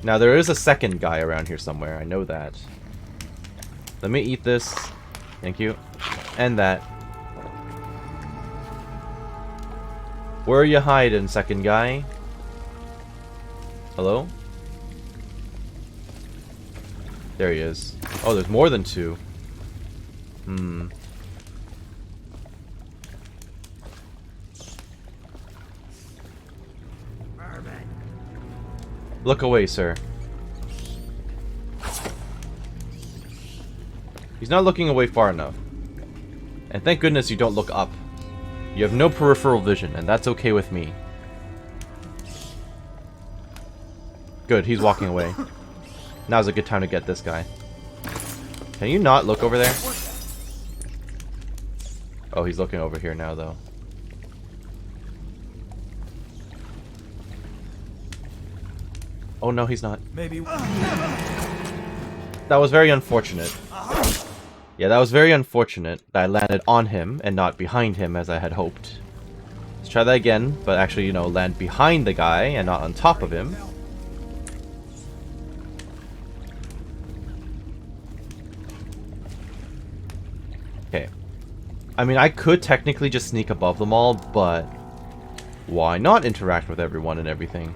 Now there is a second guy around here somewhere, I know that. Let me eat this. Thank you. And that. Where are you hiding, second guy? Hello? There he is. Oh, there's more than two. Look away, sir. He's not looking away far enough. And thank goodness you don't look up. You have no peripheral vision, and that's okay with me. Good, he's walking away. Now's a good time to get this guy. Can you not look over there? Oh, he's looking over here now, though. Oh, no, he's not. Maybe. That was very unfortunate. Yeah, that was very unfortunate that I landed on him and not behind him as I had hoped. Let's try that again, but actually, you know, land behind the guy and not on top of him. Okay. I mean, I could technically just sneak above them all, but why not interact with everyone and everything?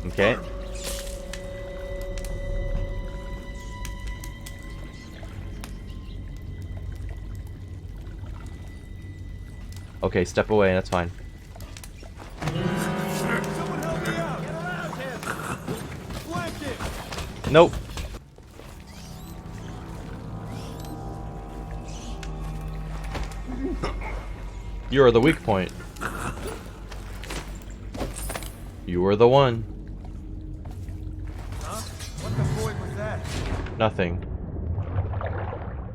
Okay. Okay, step away, that's fine. Nope. You are the weak point. You are the one. Huh? What the boy was that? Nothing.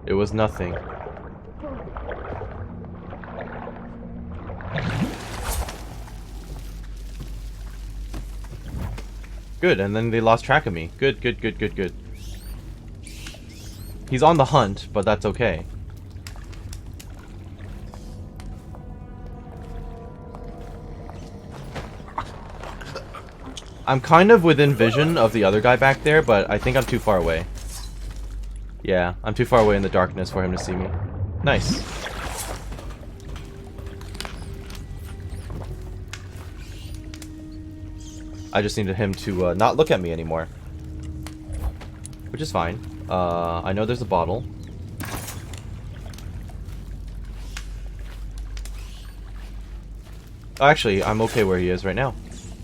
It was nothing. Good, and then they lost track of me. Good, good, good, good, good. He's on the hunt, but that's okay. I'm kind of within vision of the other guy back there, but I think I'm too far away. Yeah, I'm too far away in the darkness for him to see me. Nice. I just needed him to not look at me anymore. Which is fine. I know there's a bottle. Oh, actually, I'm okay where he is right now.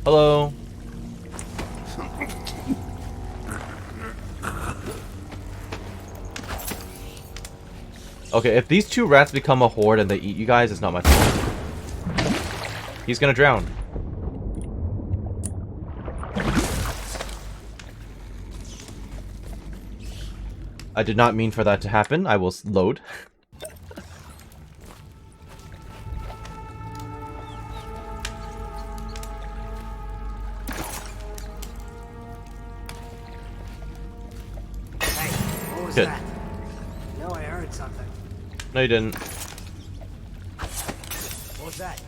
Hello. Okay, if these two rats become a horde and they eat you guys, it's not my fault. He's gonna drown. I did not mean for that to happen. I will load. Hey, what was Good. that? No, I heard something. No, you didn't. What was that?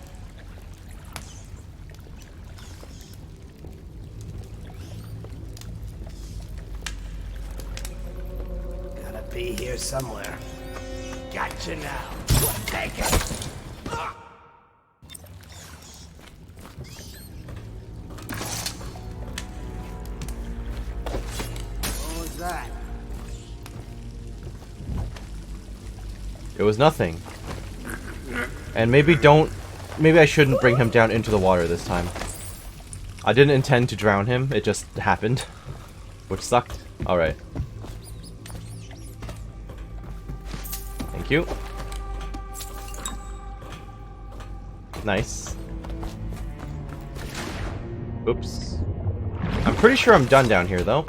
Gotta be here somewhere. Gotcha now. Take it. What was that? It was nothing. And maybe I shouldn't bring him down into the water this time. I didn't intend to drown him, it just happened. Which sucked. Alright. Thank you. Nice. Oops. I'm pretty sure I'm done down here though.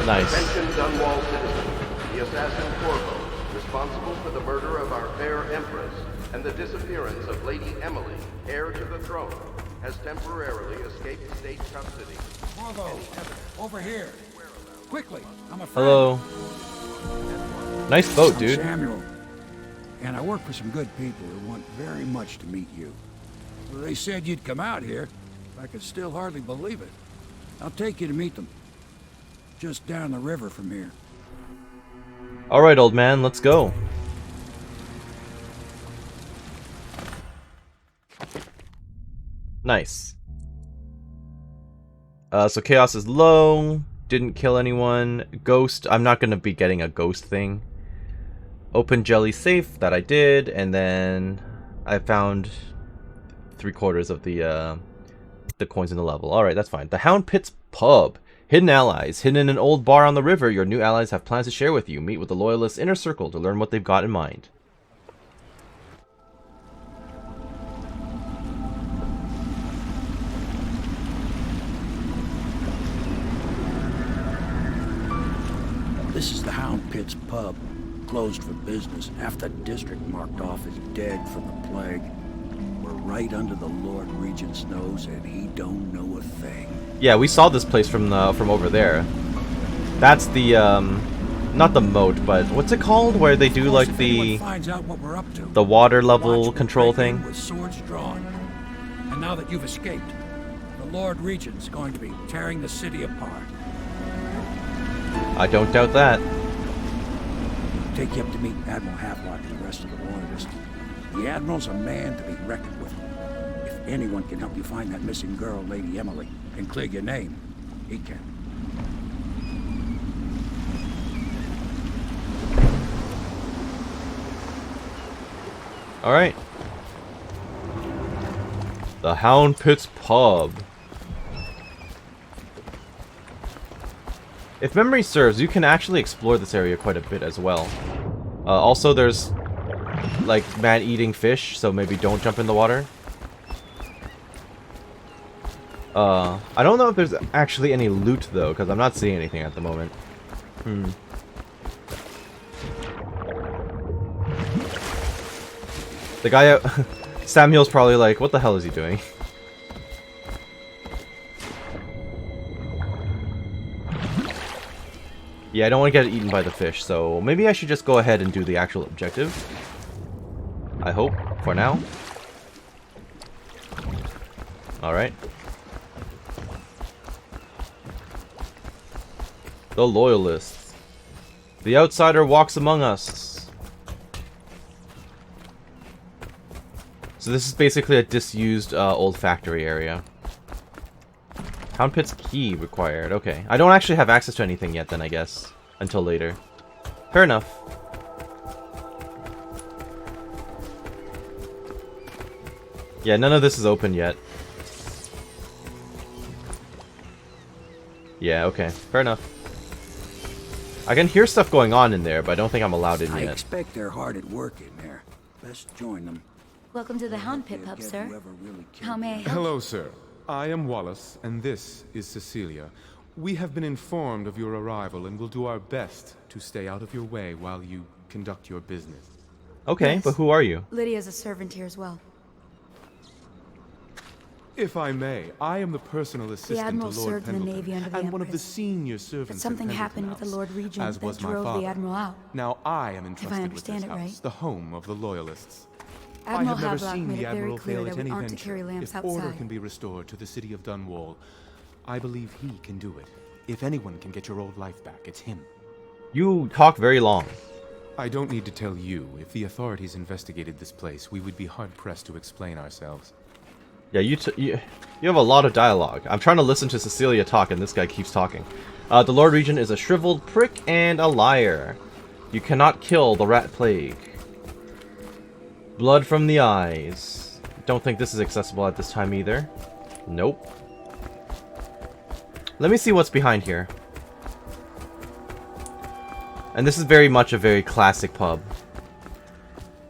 Nice. Attention Dunwall citizens. The assassin Corvo, responsible for the murder of our fair Empress and the disappearance of Lady Emily, heir to the throne, has temporarily escaped state custody. Corvo, over here. Quickly, I'm a friend. Hello. Nice boat, I'm dude. Samuel, and I work for some good people who want very much to meet you. Well, they said you'd come out here. I could still hardly believe it. I'll take you to meet them. Just down the river from here. Alright, old man, let's go. Nice. So chaos is low. Didn't kill anyone. Ghost. I'm not going to be getting a ghost thing. Open jelly safe. That I did. And then I found 3/4 of the coins in the level. Alright, that's fine. The Hound Pit's Pub. Hidden allies. Hidden in an old bar on the river, your new allies have plans to share with you. Meet with the Loyalists' inner circle to learn what they've got in mind. This is the Hound Pit's Pub. Closed for business. Half the district marked off as dead from the plague. We're right under the Lord Regent's nose, and he don't know a thing. Yeah, we saw this place from over there. That's the not the moat, but what's it called? Where they do like the water level control thing. With swords drawn. And now that you've escaped, the Lord Regent's going to be tearing the city apart. I don't doubt that. Take you up to meet Admiral Havelock and the rest of the Loyalists. The Admiral's a man to be reckoned with. If anyone can help you find that missing girl, Lady Emily, and clear your name, he can. Alright. The Hound Pit's Pub. If memory serves, you can actually explore this area quite a bit as well. Also, there's like man-eating fish, so maybe don't jump in the water. I don't know if there's actually any loot though, because I'm not seeing anything at the moment. The guy out Samuel's probably like, what the hell is he doing? Yeah, I don't want to get eaten by the fish, so maybe I should just go ahead and do the actual objective. I hope, for now. Alright. The Loyalists. The outsider walks among us. So this is basically a disused old factory area. Hound Pit's key required. Okay. I don't actually have access to anything yet then, I guess. Until later. Fair enough. Yeah, none of this is open yet. Yeah, okay. Fair enough. I can hear stuff going on in there, but I don't think I'm allowed in I yet. expect they're hard at work in there. Best join them. Welcome to the Hound Pit Pub, sir. How may I help? Hello, sir. I am Wallace, and this is Cecilia. We have been informed of your arrival and will do our best to stay out of your way while you conduct your business. Okay, Yes. but who are you? Lydia's a servant here as well. If I may, I am the personal assistant Admiral to Lord served in the Pendleton, Navy under the and one of the Empress. senior But servants something at happened Pendleton with the Lord House, Regent as that was my drove father. the Admiral out. Now I am entrusted with this understand it house, right. the home of the Loyalists. I Admiral have never Havelock seen made the it very Admiral clear fail that at we any aren't to venture. carry lamps If order outside. can be restored to the city of Dunwall, I believe he can do it. If anyone can get your old life back, it's him. You talk very long. I don't need to tell you. If the authorities investigated this place, we would be hard-pressed to explain ourselves. Yeah, you have a lot of dialogue. I'm trying to listen to Cecilia talk, and this guy keeps talking. The Lord Regent is a shriveled prick and a liar. You cannot kill the rat plague. Blood from the eyes. Don't think this is accessible at this time either. Nope. Let me see what's behind here. And this is very much a very classic pub.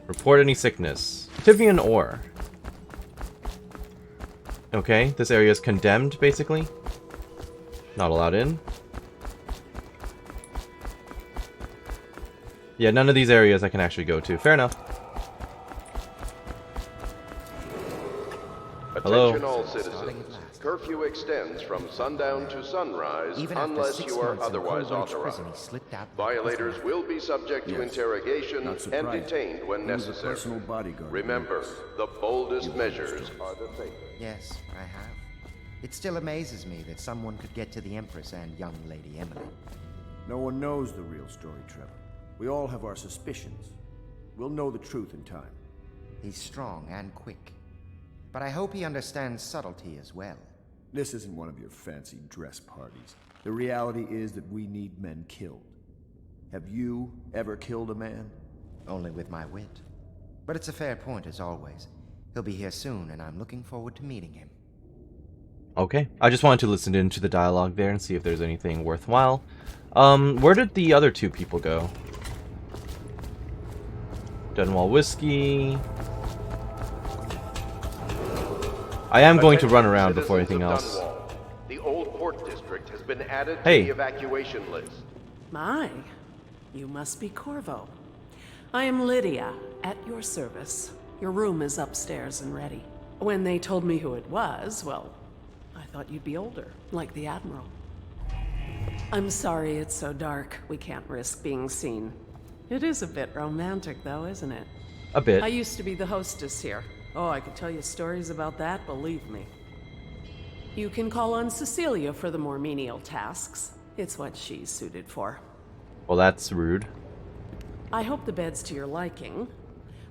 Report any sickness. Tivian ore. Okay, this area is condemned, basically. Not allowed in. Yeah, none of these areas I can actually go to. Fair enough. Hello. Attention all citizens. Curfew extends from sundown to sunrise unless you are otherwise authorized. Violators will be subject to interrogation and detained when necessary. Remember, the boldest measures are the safest. Yes, I have. It still amazes me that someone could get to the Empress and young Lady Emily. No one knows the real story, Trevor. We all have our suspicions. We'll know the truth in time. He's strong and quick. But I hope he understands subtlety as well. This isn't one of your fancy dress parties. The reality is that we need men killed. Have you ever killed a man? Only with my wit. But it's a fair point as always. He'll be here soon, and I'm looking forward to meeting him. Okay. I just wanted to listen into the dialogue there and see if there's anything worthwhile. Where did the other two people go? Dunwall Whiskey. I am going to run around before anything else. Dunwall. The old port district has been added to Hey. the evacuation list. My, you must be Corvo. I am Lydia, at your service. Your room is upstairs and ready. When they told me who it was, well, I thought you'd be older, like the Admiral. I'm sorry it's so dark. We can't risk being seen. It is a bit romantic, though, isn't it? A bit. I used to be the hostess here. Oh, I could tell you stories about that, believe me. You can call on Cecilia for the more menial tasks. It's what she's suited for. Well, that's rude. I hope the bed's to your liking.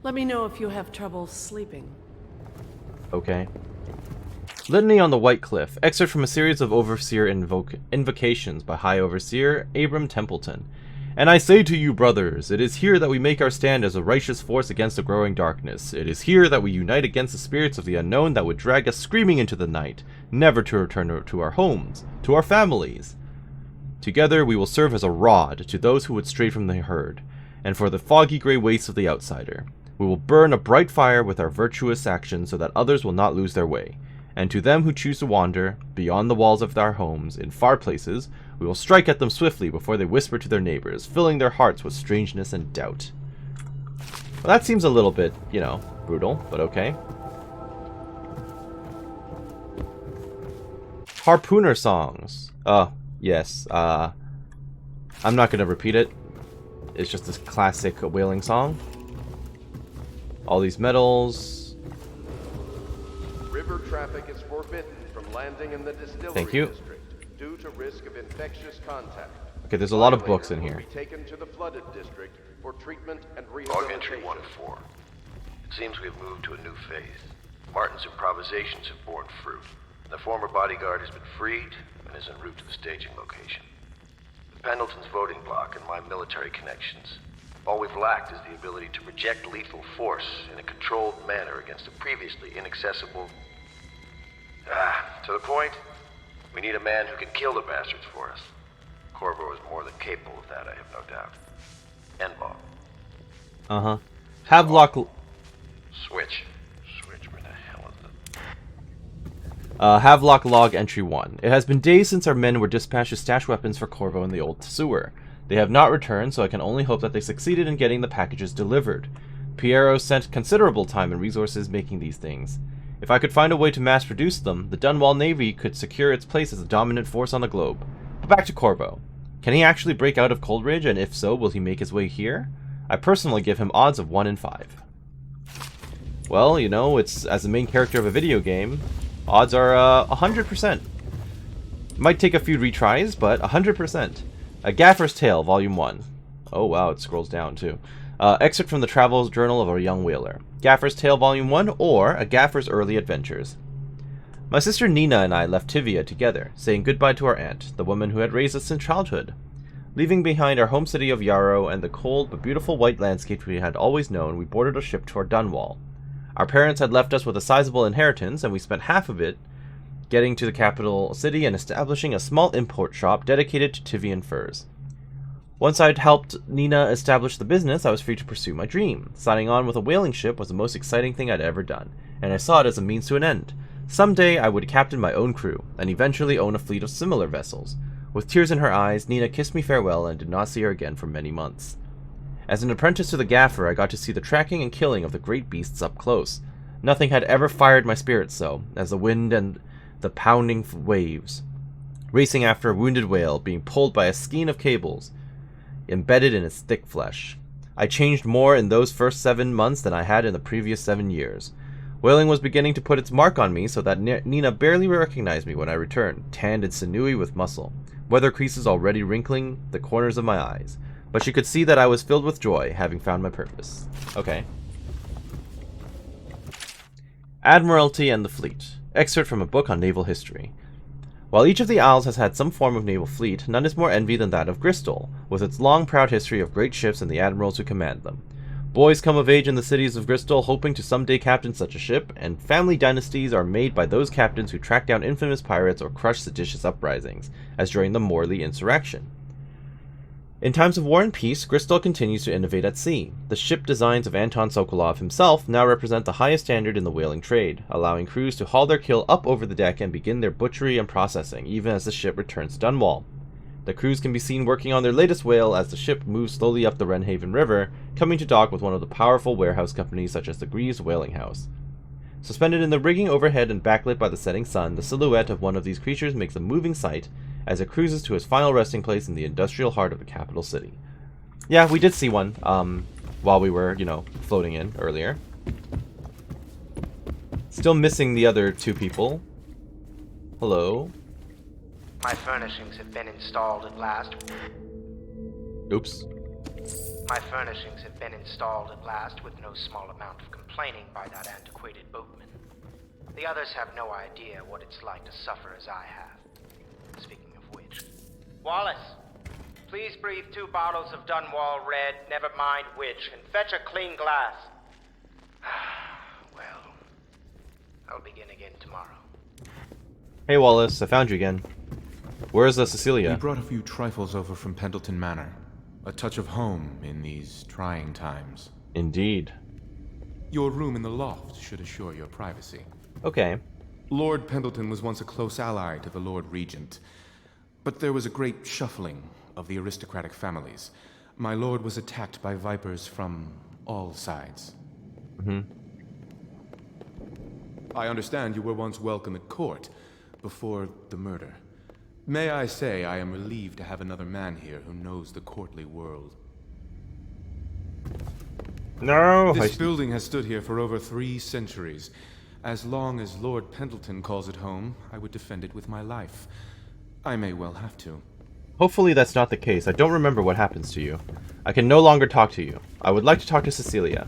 Let me know if you have trouble sleeping. Okay. Litany on the White Cliff. Excerpt from a series of Overseer invocations by High Overseer Abram Templeton. And I say to you, brothers, it is here that we make our stand as a righteous force against the growing darkness. It is here that we unite against the spirits of the unknown that would drag us screaming into the night, never to return to our homes, to our families. Together we will serve as a rod to those who would stray from the herd, and for the foggy gray wastes of the outsider. We will burn a bright fire with our virtuous actions so that others will not lose their way. And to them who choose to wander beyond the walls of our homes in far places, we will strike at them swiftly before they whisper to their neighbors, filling their hearts with strangeness and doubt. Well, that seems a little bit, you know, brutal, but okay. Harpooner songs. Yes. I'm not going to repeat it. It's just this classic whaling song. All these medals. River traffic is forbidden from landing in the distillery Thank you. district due to risk of infectious contact. Okay, there's a lot of books in here. Will be taken to the flooded district for treatment and Log rehabilitation. entry 1-4. It seems we've moved to a new phase. Martin's improvisations have borne fruit. The former bodyguard has been freed and is en route to the staging location. With Pendleton's voting block and my military connections, all we've lacked is the ability to project lethal force in a controlled manner against a previously inaccessible... to the point, we need a man who can kill the bastards for us. Corvo is more than capable of that, I have no doubt. Endball. Uh-huh. Havelock... Switch. Switch, where the hell is it? Havelock log entry 1. It has been days since our men were dispatched to stash weapons for Corvo in the old sewer. They have not returned, so I can only hope that they succeeded in getting the packages delivered. Piero sent considerable time and resources making these things. If I could find a way to mass produce them, the Dunwall Navy could secure its place as a dominant force on the globe. But back to Corvo. Can he actually break out of Coldridge, and if so, will he make his way here? I personally give him odds of 1 in 5. Well, you know, it's as the main character of a video game, odds are 100%. Might take a few retries, but 100%. A Gaffer's Tale, Volume 1. Oh wow, it scrolls down too. Excerpt from the Travels Journal of a Young Whaler. Gaffer's Tale, Volume 1, or A Gaffer's Early Adventures. My sister Nina and I left Tivia together, saying goodbye to our aunt, the woman who had raised us in childhood. Leaving behind our home city of Yarrow and the cold but beautiful white landscape we had always known, we boarded a ship toward Dunwall. Our parents had left us with a sizable inheritance, and we spent half of it getting to the capital city and establishing a small import shop dedicated to Tivian furs. Once I'd helped Nina establish the business, I was free to pursue my dream. Signing on with a whaling ship was the most exciting thing I'd ever done, and I saw it as a means to an end. Someday I would captain my own crew, and eventually own a fleet of similar vessels. With tears in her eyes, Nina kissed me farewell and did not see her again for many months. As an apprentice to the gaffer, I got to see the tracking and killing of the great beasts up close. Nothing had ever fired my spirits so, as the wind and the pounding waves, racing after a wounded whale, being pulled by a skein of cables, embedded in its thick flesh. I changed more in those first 7 months than I had in the previous 7 years. Whaling was beginning to put its mark on me, so that Nina barely recognized me when I returned, tanned and sinewy with muscle, weather creases already wrinkling the corners of my eyes. But she could see that I was filled with joy, having found my purpose. Okay. Admiralty and the Fleet. Excerpt from a book on naval history. While each of the Isles has had some form of naval fleet, none is more envied than that of Bristol, with its long proud history of great ships and the admirals who command them. Boys come of age in the cities of Bristol hoping to someday captain such a ship, and family dynasties are made by those captains who track down infamous pirates or crush seditious uprisings, as during the Morley insurrection. In times of war and peace, Bristol continues to innovate at sea. The ship designs of Anton Sokolov himself now represent the highest standard in the whaling trade, allowing crews to haul their kill up over the deck and begin their butchery and processing, even as the ship returns to Dunwall. The crews can be seen working on their latest whale as the ship moves slowly up the Wrenhaven River, coming to dock with one of the powerful warehouse companies such as the Greaves Whaling House. Suspended in the rigging overhead and backlit by the setting sun, the silhouette of one of these creatures makes a moving sight as it cruises to its final resting place in the industrial heart of the capital city. Yeah, we did see one, while we were, floating in earlier. Still missing the other 2 people. Hello? My furnishings have been installed at last. Oops. My furnishings have been installed at last with no small amount of complaining by that antiquated boatman. The others have no idea what it's like to suffer as I have. Speaking of which... Wallace, please breathe 2 bottles of Dunwall Red, never mind which, and fetch a clean glass. Well, I'll begin again tomorrow. Hey Wallace, I found you again. Where's Cecilia? We brought a few trifles over from Pendleton Manor. A touch of home in these trying times. Indeed. Your room in the loft should assure your privacy. Okay. Lord Pendleton was once a close ally to the Lord Regent, but there was a great shuffling of the aristocratic families. My lord was attacked by vipers from all sides. I understand you were once welcome at court before the murder. May I say I am relieved to have another man here who knows the courtly world. No! This building has stood here for over 3 centuries. As long as Lord Pendleton calls it home, I would defend it with my life. I may well have to. Hopefully that's not the case. I don't remember what happens to you. I can no longer talk to you. I would like to talk to Cecilia,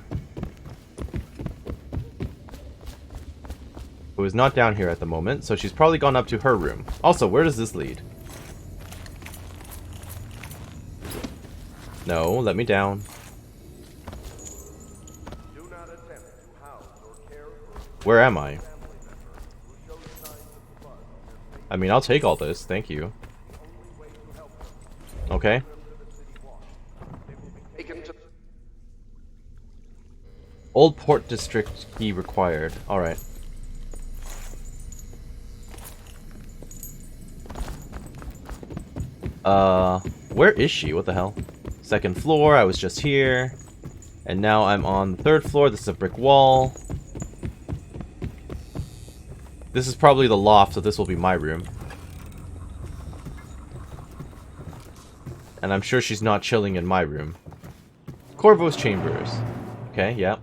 who is not down here at the moment, so she's probably gone up to her room. Also, where does this lead? No, let me down. Where am I? I mean, I'll take all this, thank you. Okay. Old Port District key required. Alright. Where is she? What the hell? Second floor, I was just here. And now I'm on the 3rd floor. This is a brick wall. This is probably the loft, so this will be my room. And I'm sure she's not chilling in my room. Corvo's chambers. Okay, yeah.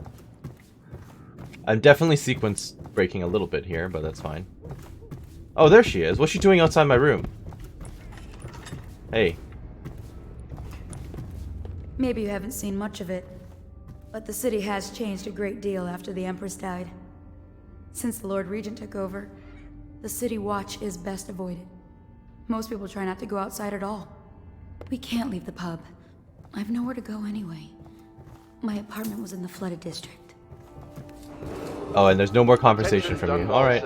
I'm definitely sequence breaking a little bit here, but that's fine. Oh, there she is. What's she doing outside my room? Hey. Maybe you haven't seen much of it, but the city has changed a great deal after the Empress died. Since the Lord Regent took over, the city watch is best avoided. Most people try not to go outside at all. We can't leave the pub. I've nowhere to go anyway. My apartment was in the flooded district. Oh, and there's no more conversation from you. Alright.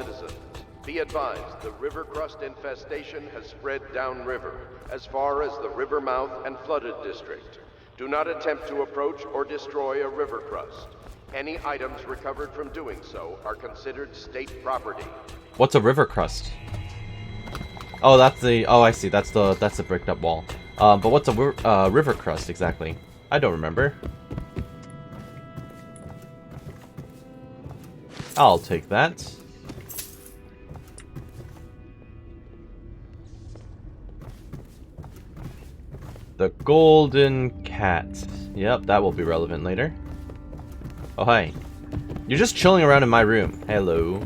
Be advised, the river crust infestation has spread downriver, as far as the river mouth and flooded district. Do not attempt to approach or destroy a river crust. Any items recovered from doing so are considered state property. What's a river crust? Oh, that's the... Oh, I see. That's the bricked up wall. But what's a river crust exactly? I don't remember. I'll take that. The golden cat. Yep, that will be relevant later. Oh, hi. You're just chilling around in my room. Hello.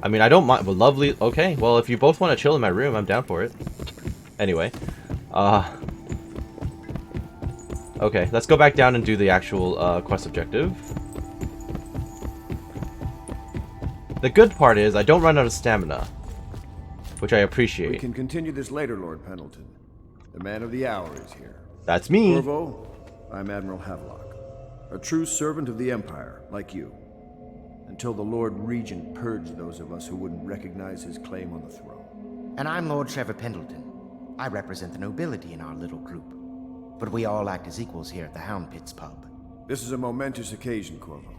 I mean, I don't mind. Well, lovely. Okay, well, if you both want to chill in my room, I'm down for it. Anyway. Okay, let's go back down and do the actual quest objective. The good part is I don't run out of stamina, which I appreciate. We can continue this later, Lord Pendleton. The man of the hour is here. That's me. Corvo, I'm Admiral Havelock, a true servant of the Empire, like you. Until the Lord Regent purged those of us who wouldn't recognize his claim on the throne. And I'm Lord Trevor Pendleton. I represent the nobility in our little group. But we all act as equals here at the Hound Pits pub. This is a momentous occasion, Corvo.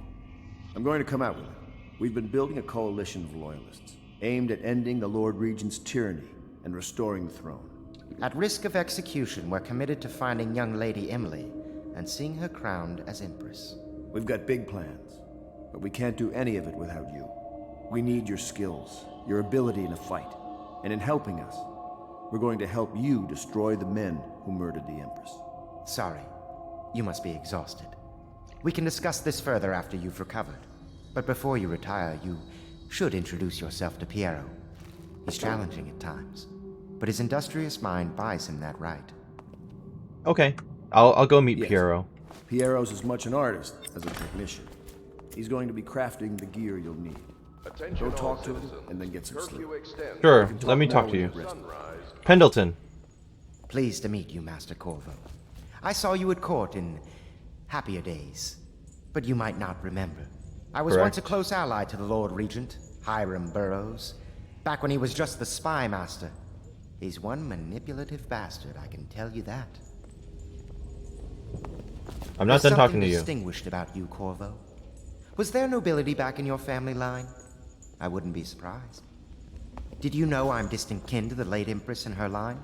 I'm going to come out with it. We've been building a coalition of loyalists, aimed at ending the Lord Regent's tyranny and restoring the throne. At risk of execution, we're committed to finding young Lady Emily and seeing her crowned as Empress. We've got big plans, but we can't do any of it without you. We need your skills, your ability in a fight, and in helping us, we're going to help you destroy the men who murdered the Empress. Sorry, you must be exhausted. We can discuss this further after you've recovered. But before you retire, you should introduce yourself to Piero. He's challenging at times, but his industrious mind buys him that right. Okay, I'll go meet Yes. Piero. Piero's as much an artist as a technician. He's going to be crafting the gear you'll need. Go talk to him and then get some sleep. Sure, let me talk to you. Pendleton. Pleased to meet you, Master Corvo. I saw you at court in happier days, but you might not remember. I was once a close ally to the Lord Regent, Hiram Burroughs, back when he was just the spy master. He's one manipulative bastard, I can tell you that. I'm not done talking to you. There's something distinguished about you, Corvo. Was there nobility back in your family line? I wouldn't be surprised. Did you know I'm distant kin to the late Empress and her line?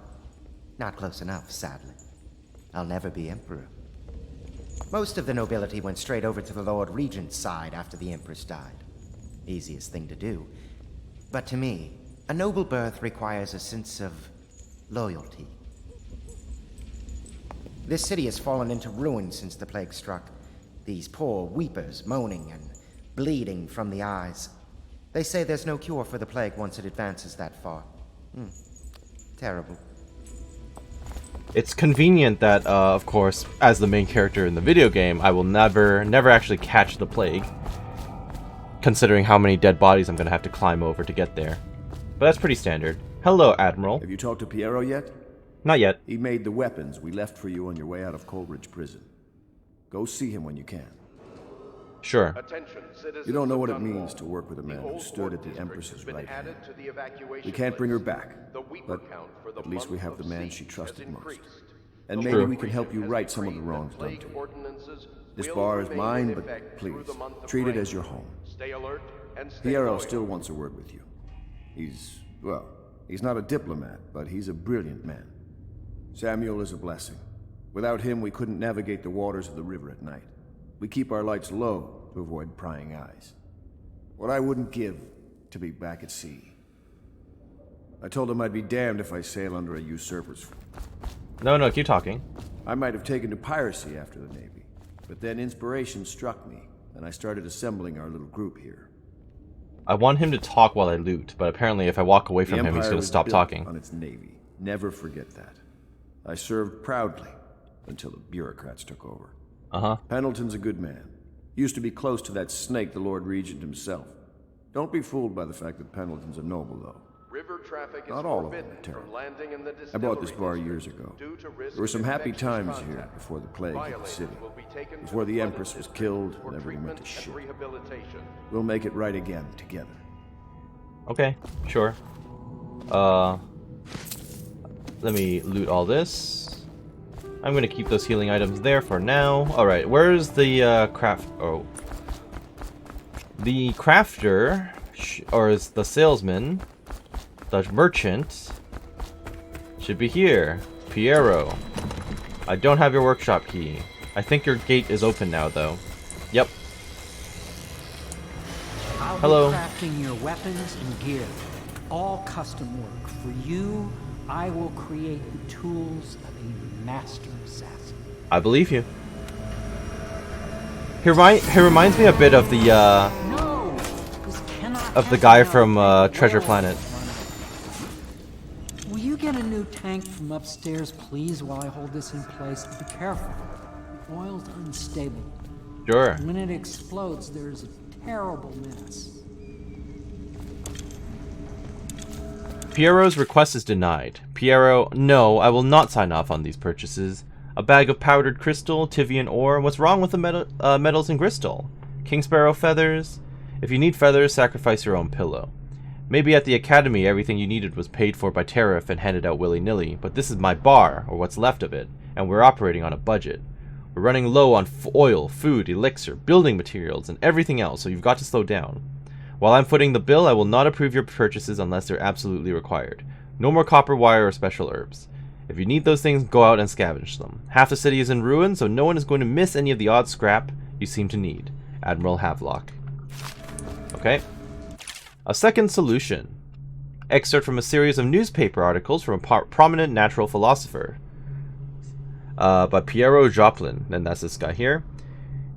Not close enough, sadly. I'll never be Emperor. Most of the nobility went straight over to the Lord Regent's side after the Empress died. Easiest thing to do. But to me, a noble birth requires a sense of loyalty. This city has fallen into ruin since the plague struck. These poor weepers moaning and bleeding from the eyes. They say there's no cure for the plague once it advances that far. Terrible. It's convenient that, of course, as the main character in the video game, I will never actually catch the plague, considering how many dead bodies I'm going to have to climb over to get there. But that's pretty standard. Hello, Admiral. Have you talked to Piero yet? Not yet. He made the weapons we left for you on your way out of Coleridge Prison. Go see him when you can. Sure. You don't know what it means to work with a man who stood at the Empress's right hand. We can't bring her back, but at least we have the man she trusted most. And maybe we can help you right some of the wrongs done to you. This bar is mine, but please, treat it as your home. Piero still wants a word with you. He's not a diplomat, but he's a brilliant man. Samuel is a blessing. Without him, we couldn't navigate the waters of the river at night. We keep our lights low to avoid prying eyes. What I wouldn't give to be back at sea. I told him I'd be damned if I sail under a usurper's. No, keep talking. I might have taken to piracy after the Navy, but then inspiration struck me, and I started assembling our little group here. I want him to talk while I loot, but apparently if I walk away from him, he's going to stop talking. On its Navy. Never forget that. I served proudly until the bureaucrats took over. Pendleton's a good man. Used to be close to that snake, the Lord Regent himself. Don't be fooled by the fact that Pendleton's a noble, though. River traffic is Not all of them are terrible. I bought this bar years ago. There were some happy times here before the plague hit the city. Before the Empress was killed and everything went to shit. We'll make it right again together. Okay, sure. Let me loot all this. I'm gonna keep those healing items there for now. Alright, where's the craft... Oh. The crafter, or is the salesman, the merchant, should be here. Piero. I don't have your workshop key. I think your gate is open now, though. Yep. Hello. I'll be crafting your weapons and gear. All custom work. For you, I will create the tools of a master assassin. I believe you. He reminds me a bit of the guy from Treasure Planet. Will you get a new tank from upstairs, please, while I hold this in place? Be careful. The oil's unstable. Sure. When it explodes, there's a terrible mess. Piero's request is denied. Piero, no, I will not sign off on these purchases. A bag of powdered crystal, Tivian ore. What's wrong with the metals and crystal? King Sparrow feathers? If you need feathers, sacrifice your own pillow. Maybe at the academy everything you needed was paid for by tariff and handed out willy-nilly, but this is my bar, or what's left of it, and we're operating on a budget. We're running low on oil, food, elixir, building materials, and everything else, so you've got to slow down. While I'm footing the bill, I will not approve your purchases unless they're absolutely required. No more copper wire or special herbs. If you need those things, go out and scavenge them. Half the city is in ruin, so no one is going to miss any of the odd scrap you seem to need. Admiral Havelock. Okay. A second solution. Excerpt from a series of newspaper articles from a prominent natural philosopher. By Piero Joplin, and that's this guy here.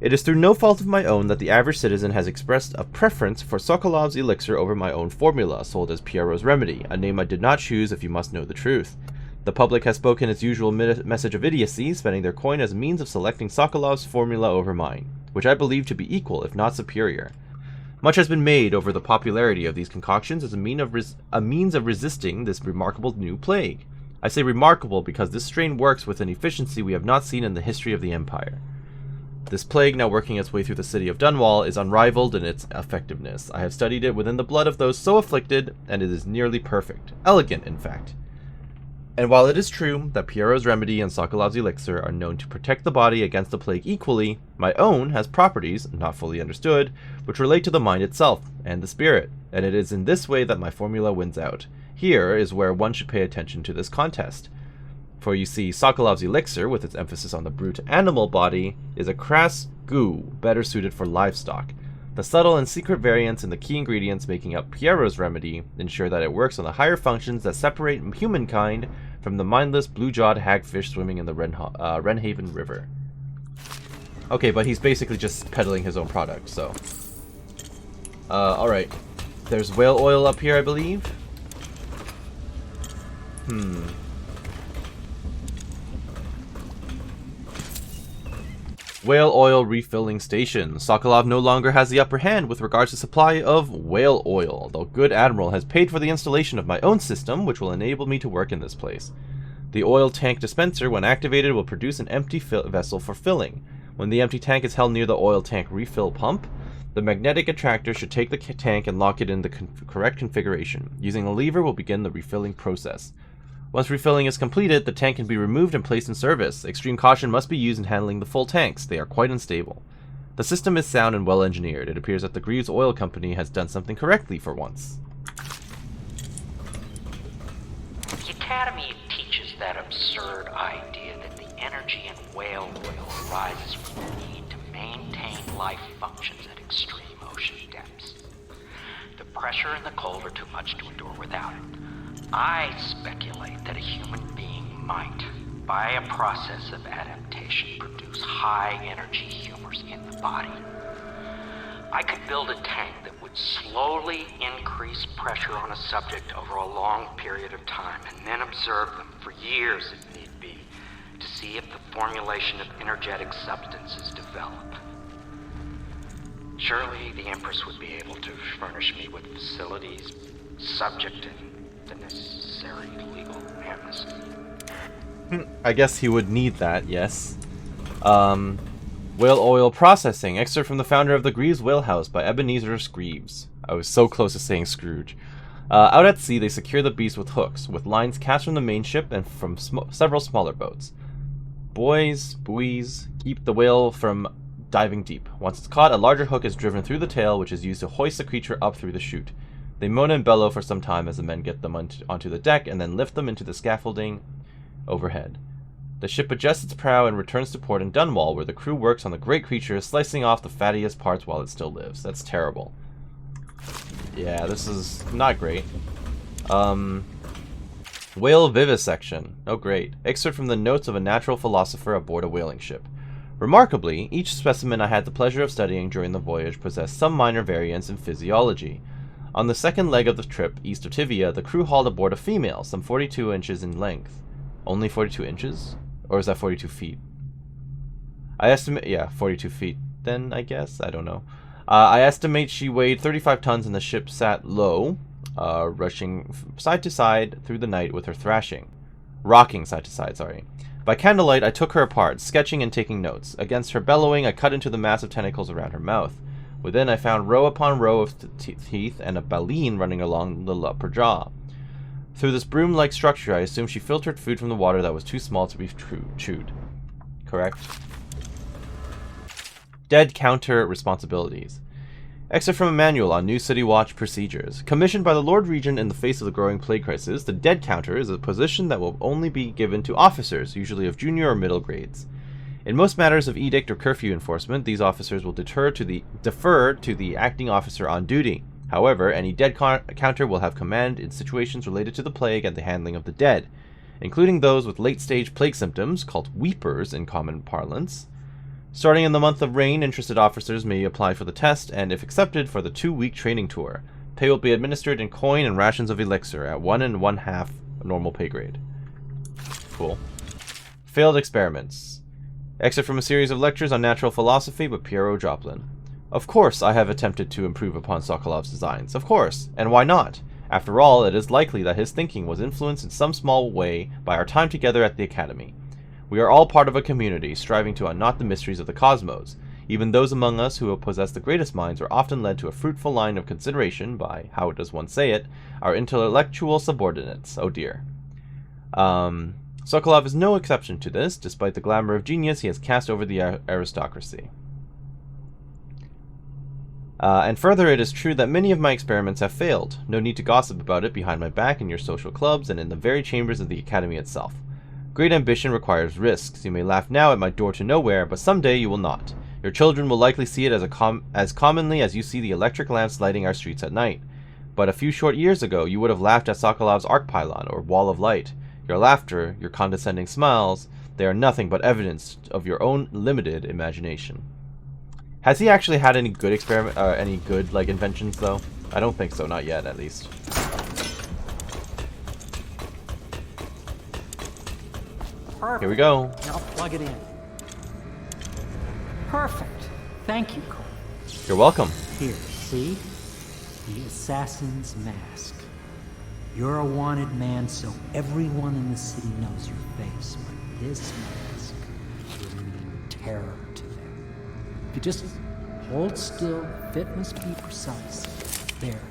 It is through no fault of my own that the average citizen has expressed a preference for Sokolov's elixir over my own formula, sold as Piero's remedy, a name I did not choose if you must know the truth. The public has spoken its usual message of idiocy, spending their coin as a means of selecting Sokolov's formula over mine, which I believe to be equal, if not superior. Much has been made over the popularity of these concoctions as a means of resisting this remarkable new plague. I say remarkable because this strain works with an efficiency we have not seen in the history of the Empire. This plague, now working its way through the city of Dunwall, is unrivaled in its effectiveness. I have studied it within the blood of those so afflicted, and it is nearly perfect. Elegant, in fact. And while it is true that Piero's remedy and Sokolov's elixir are known to protect the body against the plague equally, my own has properties, not fully understood, which relate to the mind itself and the spirit, and it is in this way that my formula wins out. Here is where one should pay attention to this contest. For you see, Sokolov's elixir, with its emphasis on the brute animal body, is a crass goo better suited for livestock. The subtle and secret variants in the key ingredients making up Piero's remedy ensure that it works on the higher functions that separate humankind from the mindless blue-jawed hagfish swimming in the Wrenhaven River. Okay, but he's basically just peddling his own product, so... alright. There's whale oil up here, I believe? Whale oil refilling station. Sokolov no longer has the upper hand with regards to supply of whale oil, though Good Admiral has paid for the installation of my own system, which will enable me to work in this place. The oil tank dispenser, when activated, will produce an empty vessel for filling. When the empty tank is held near the oil tank refill pump, the magnetic attractor should take the tank and lock it in the correct configuration. Using a lever will begin the refilling process. Once refilling is completed, the tank can be removed and placed in service. Extreme caution must be used in handling the full tanks. They are quite unstable. The system is sound and well engineered. It appears that the Greaves Oil Company has done something correctly for once. The Academy teaches that absurd idea that the energy in whale oil arises from the need to maintain life functions at extreme ocean depths. The pressure and the cold are too much to endure without it. I speculate that a human being might, by a process of adaptation, produce high-energy humors in the body. I could build a tank that would slowly increase pressure on a subject over a long period of time, and then observe them for years if need be, to see if the formulation of energetic substances develop. Surely the Empress would be able to furnish me with facilities subject to the necessary legal amnesty. I guess he would need that, yes. Whale oil processing. Excerpt from the founder of the Greaves Whale House by Ebenezer Screeves. I was so close to saying Scrooge. Out at sea, they secure the beast with hooks, with lines cast from the main ship and from several smaller boats. Buoys keep the whale from diving deep. Once it's caught, a larger hook is driven through the tail, which is used to hoist the creature up through the chute. They moan and bellow for some time as the men get them onto the deck and then lift them into the scaffolding overhead. The ship adjusts its prow and returns to port in Dunwall, where the crew works on the great creature, slicing off the fattiest parts while it still lives. That's terrible. Yeah, this is not great. Whale vivisection. Oh, great. Excerpt from the notes of a natural philosopher aboard a whaling ship. Remarkably, each specimen I had the pleasure of studying during the voyage possessed some minor variance in physiology. On the second leg of the trip, east of Tivia, the crew hauled aboard a female, some 42 inches in length. Only 42 inches? Or is that 42 feet? I estimate, yeah, 42 feet. Then, I guess? I don't know. I estimate she weighed 35 tons and the ship sat low, rushing side to side through the night with her thrashing. Rocking side to side, sorry. By candlelight, I took her apart, sketching and taking notes. Against her bellowing, I cut into the massive tentacles around her mouth. Within, I found row upon row of teeth and a baleen running along the upper jaw. Through this broom-like structure, I assumed she filtered food from the water that was too small to be chewed. Correct? Dead counter responsibilities. Excerpt from a manual on New City Watch procedures. Commissioned by the Lord Regent in the face of the growing plague crisis, the dead counter is a position that will only be given to officers, usually of junior or middle grades. In most matters of edict or curfew enforcement, these officers will defer to the acting officer on duty. However, any dead counter will have command in situations related to the plague and the handling of the dead, including those with late-stage plague symptoms, called weepers in common parlance. Starting in the month of rain, interested officers may apply for the test, and if accepted, for the 2-week training tour. Pay will be administered in coin and rations of elixir at 1 1/2 normal pay grade. Cool. Failed experiments. Excerpt from a series of lectures on natural philosophy by Piero Joplin. Of course I have attempted to improve upon Sokolov's designs. Of course. And why not? After all, it is likely that his thinking was influenced in some small way by our time together at the Academy. We are all part of a community, striving to unknot the mysteries of the cosmos. Even those among us who possess the greatest minds are often led to a fruitful line of consideration by, how does one say it, our intellectual subordinates. Oh dear. Sokolov is no exception to this. Despite the glamour of genius, he has cast over the aristocracy. And further, it is true that many of my experiments have failed. No need to gossip about it behind my back in your social clubs and in the very chambers of the Academy itself. Great ambition requires risks. You may laugh now at my door to nowhere, but someday you will not. Your children will likely see it as commonly as you see the electric lamps lighting our streets at night. But a few short years ago, you would have laughed at Sokolov's arc pylon or wall of light. Your laughter, your condescending smiles, they are nothing but evidence of your own limited imagination. Has he actually had any good inventions though? I don't think so, not yet at least. Perfect. Here we go. Now plug it in. Perfect. Thank you, Cole. You're welcome. Here, see? The assassin's mask. You're a wanted man, so everyone in the city knows your face, but this mask will mean terror to them. If you just hold still, fit must be precise. There.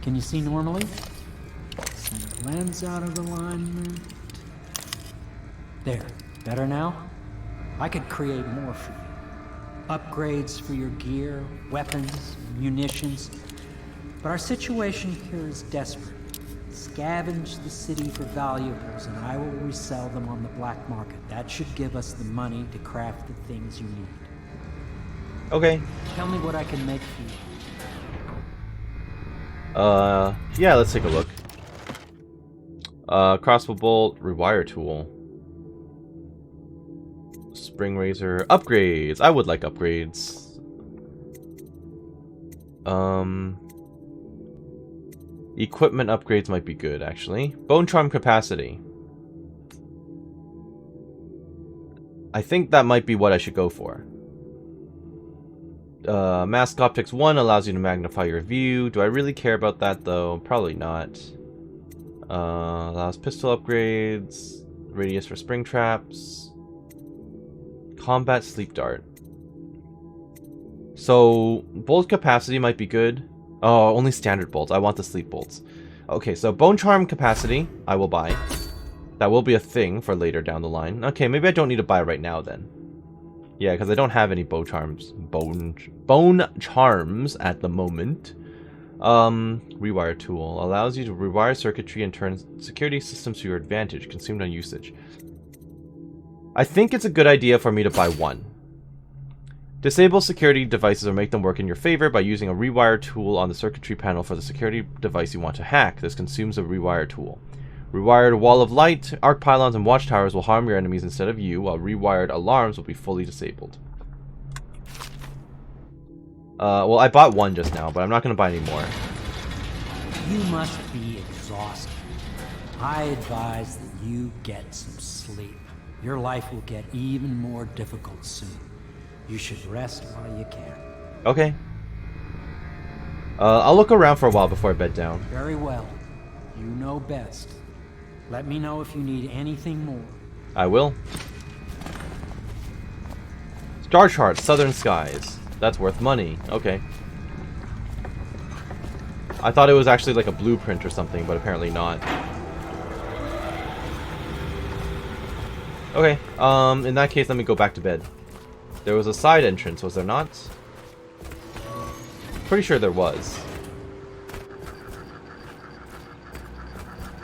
Can you see normally? Center lens out of alignment. There. Better now? I could create more for you. Upgrades for your gear, weapons, munitions. But our situation here is desperate. Scavenge the city for valuables, and I will resell them on the black market. That should give us the money to craft the things you need. Okay. Tell me what I can make for you. Yeah, let's take a look. Crossbow bolt, rewire tool. Spring razor, upgrades. I would like upgrades. Equipment upgrades might be good, actually. Bone charm capacity. I think that might be what I should go for. Mask Optics 1 allows you to magnify your view. Do I really care about that, though? Probably not. Allows pistol upgrades. Radius for spring traps. Combat sleep dart. So, bolt capacity might be good. Oh, only standard bolts. I want the sleep bolts. Okay, so bone charm capacity, I will buy. That will be a thing for later down the line. Okay, maybe I don't need to buy right now then. Yeah, because I don't have any bone charms at the moment. Rewire tool allows you to rewire circuitry and turn security systems to your advantage, consumed on usage. I think it's a good idea for me to buy one. Disable security devices or make them work in your favor by using a rewire tool on the circuitry panel for the security device you want to hack. This consumes a rewire tool. Rewired wall of light, arc pylons, and watchtowers will harm your enemies instead of you, while rewired alarms will be fully disabled. Well, I bought one just now, but I'm not going to buy any more. You must be exhausted. I advise that you get some sleep. Your life will get even more difficult soon. You should rest while you can. Okay. I'll look around for a while before I bed down. Very well. You know best. Let me know if you need anything more. I will. Star chart, southern skies. That's worth money. Okay. I thought it was actually like a blueprint or something, but apparently not. Okay, in that case, let me go back to bed. There was a side entrance, was there not? Pretty sure there was.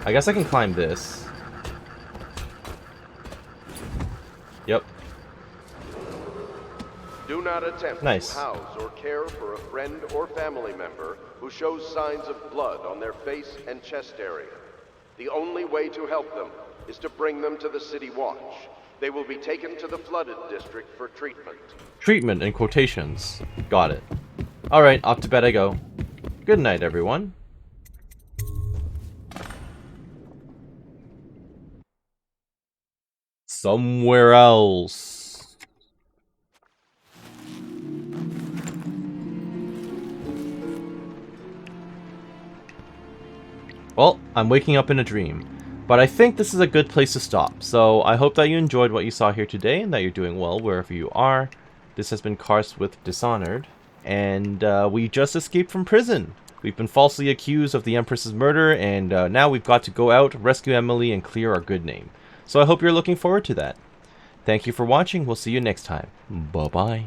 I guess I can climb this. Yep. Do not attempt to house or care for a friend or family member who shows signs of blood on their face and chest area. The only way to help them is to bring them to the City Watch. They will be taken to the flooded district for treatment. Treatment in quotations. Got it. Alright, off to bed I go. Good night, everyone. Somewhere else. Well, I'm waking up in a dream. But I think this is a good place to stop. So I hope that you enjoyed what you saw here today and that you're doing well wherever you are. This has been Karst with Dishonored. And we just escaped from prison. We've been falsely accused of the Empress's murder, and now we've got to go out, rescue Emily, and clear our good name. So I hope you're looking forward to that. Thank you for watching. We'll see you next time. Bye-bye.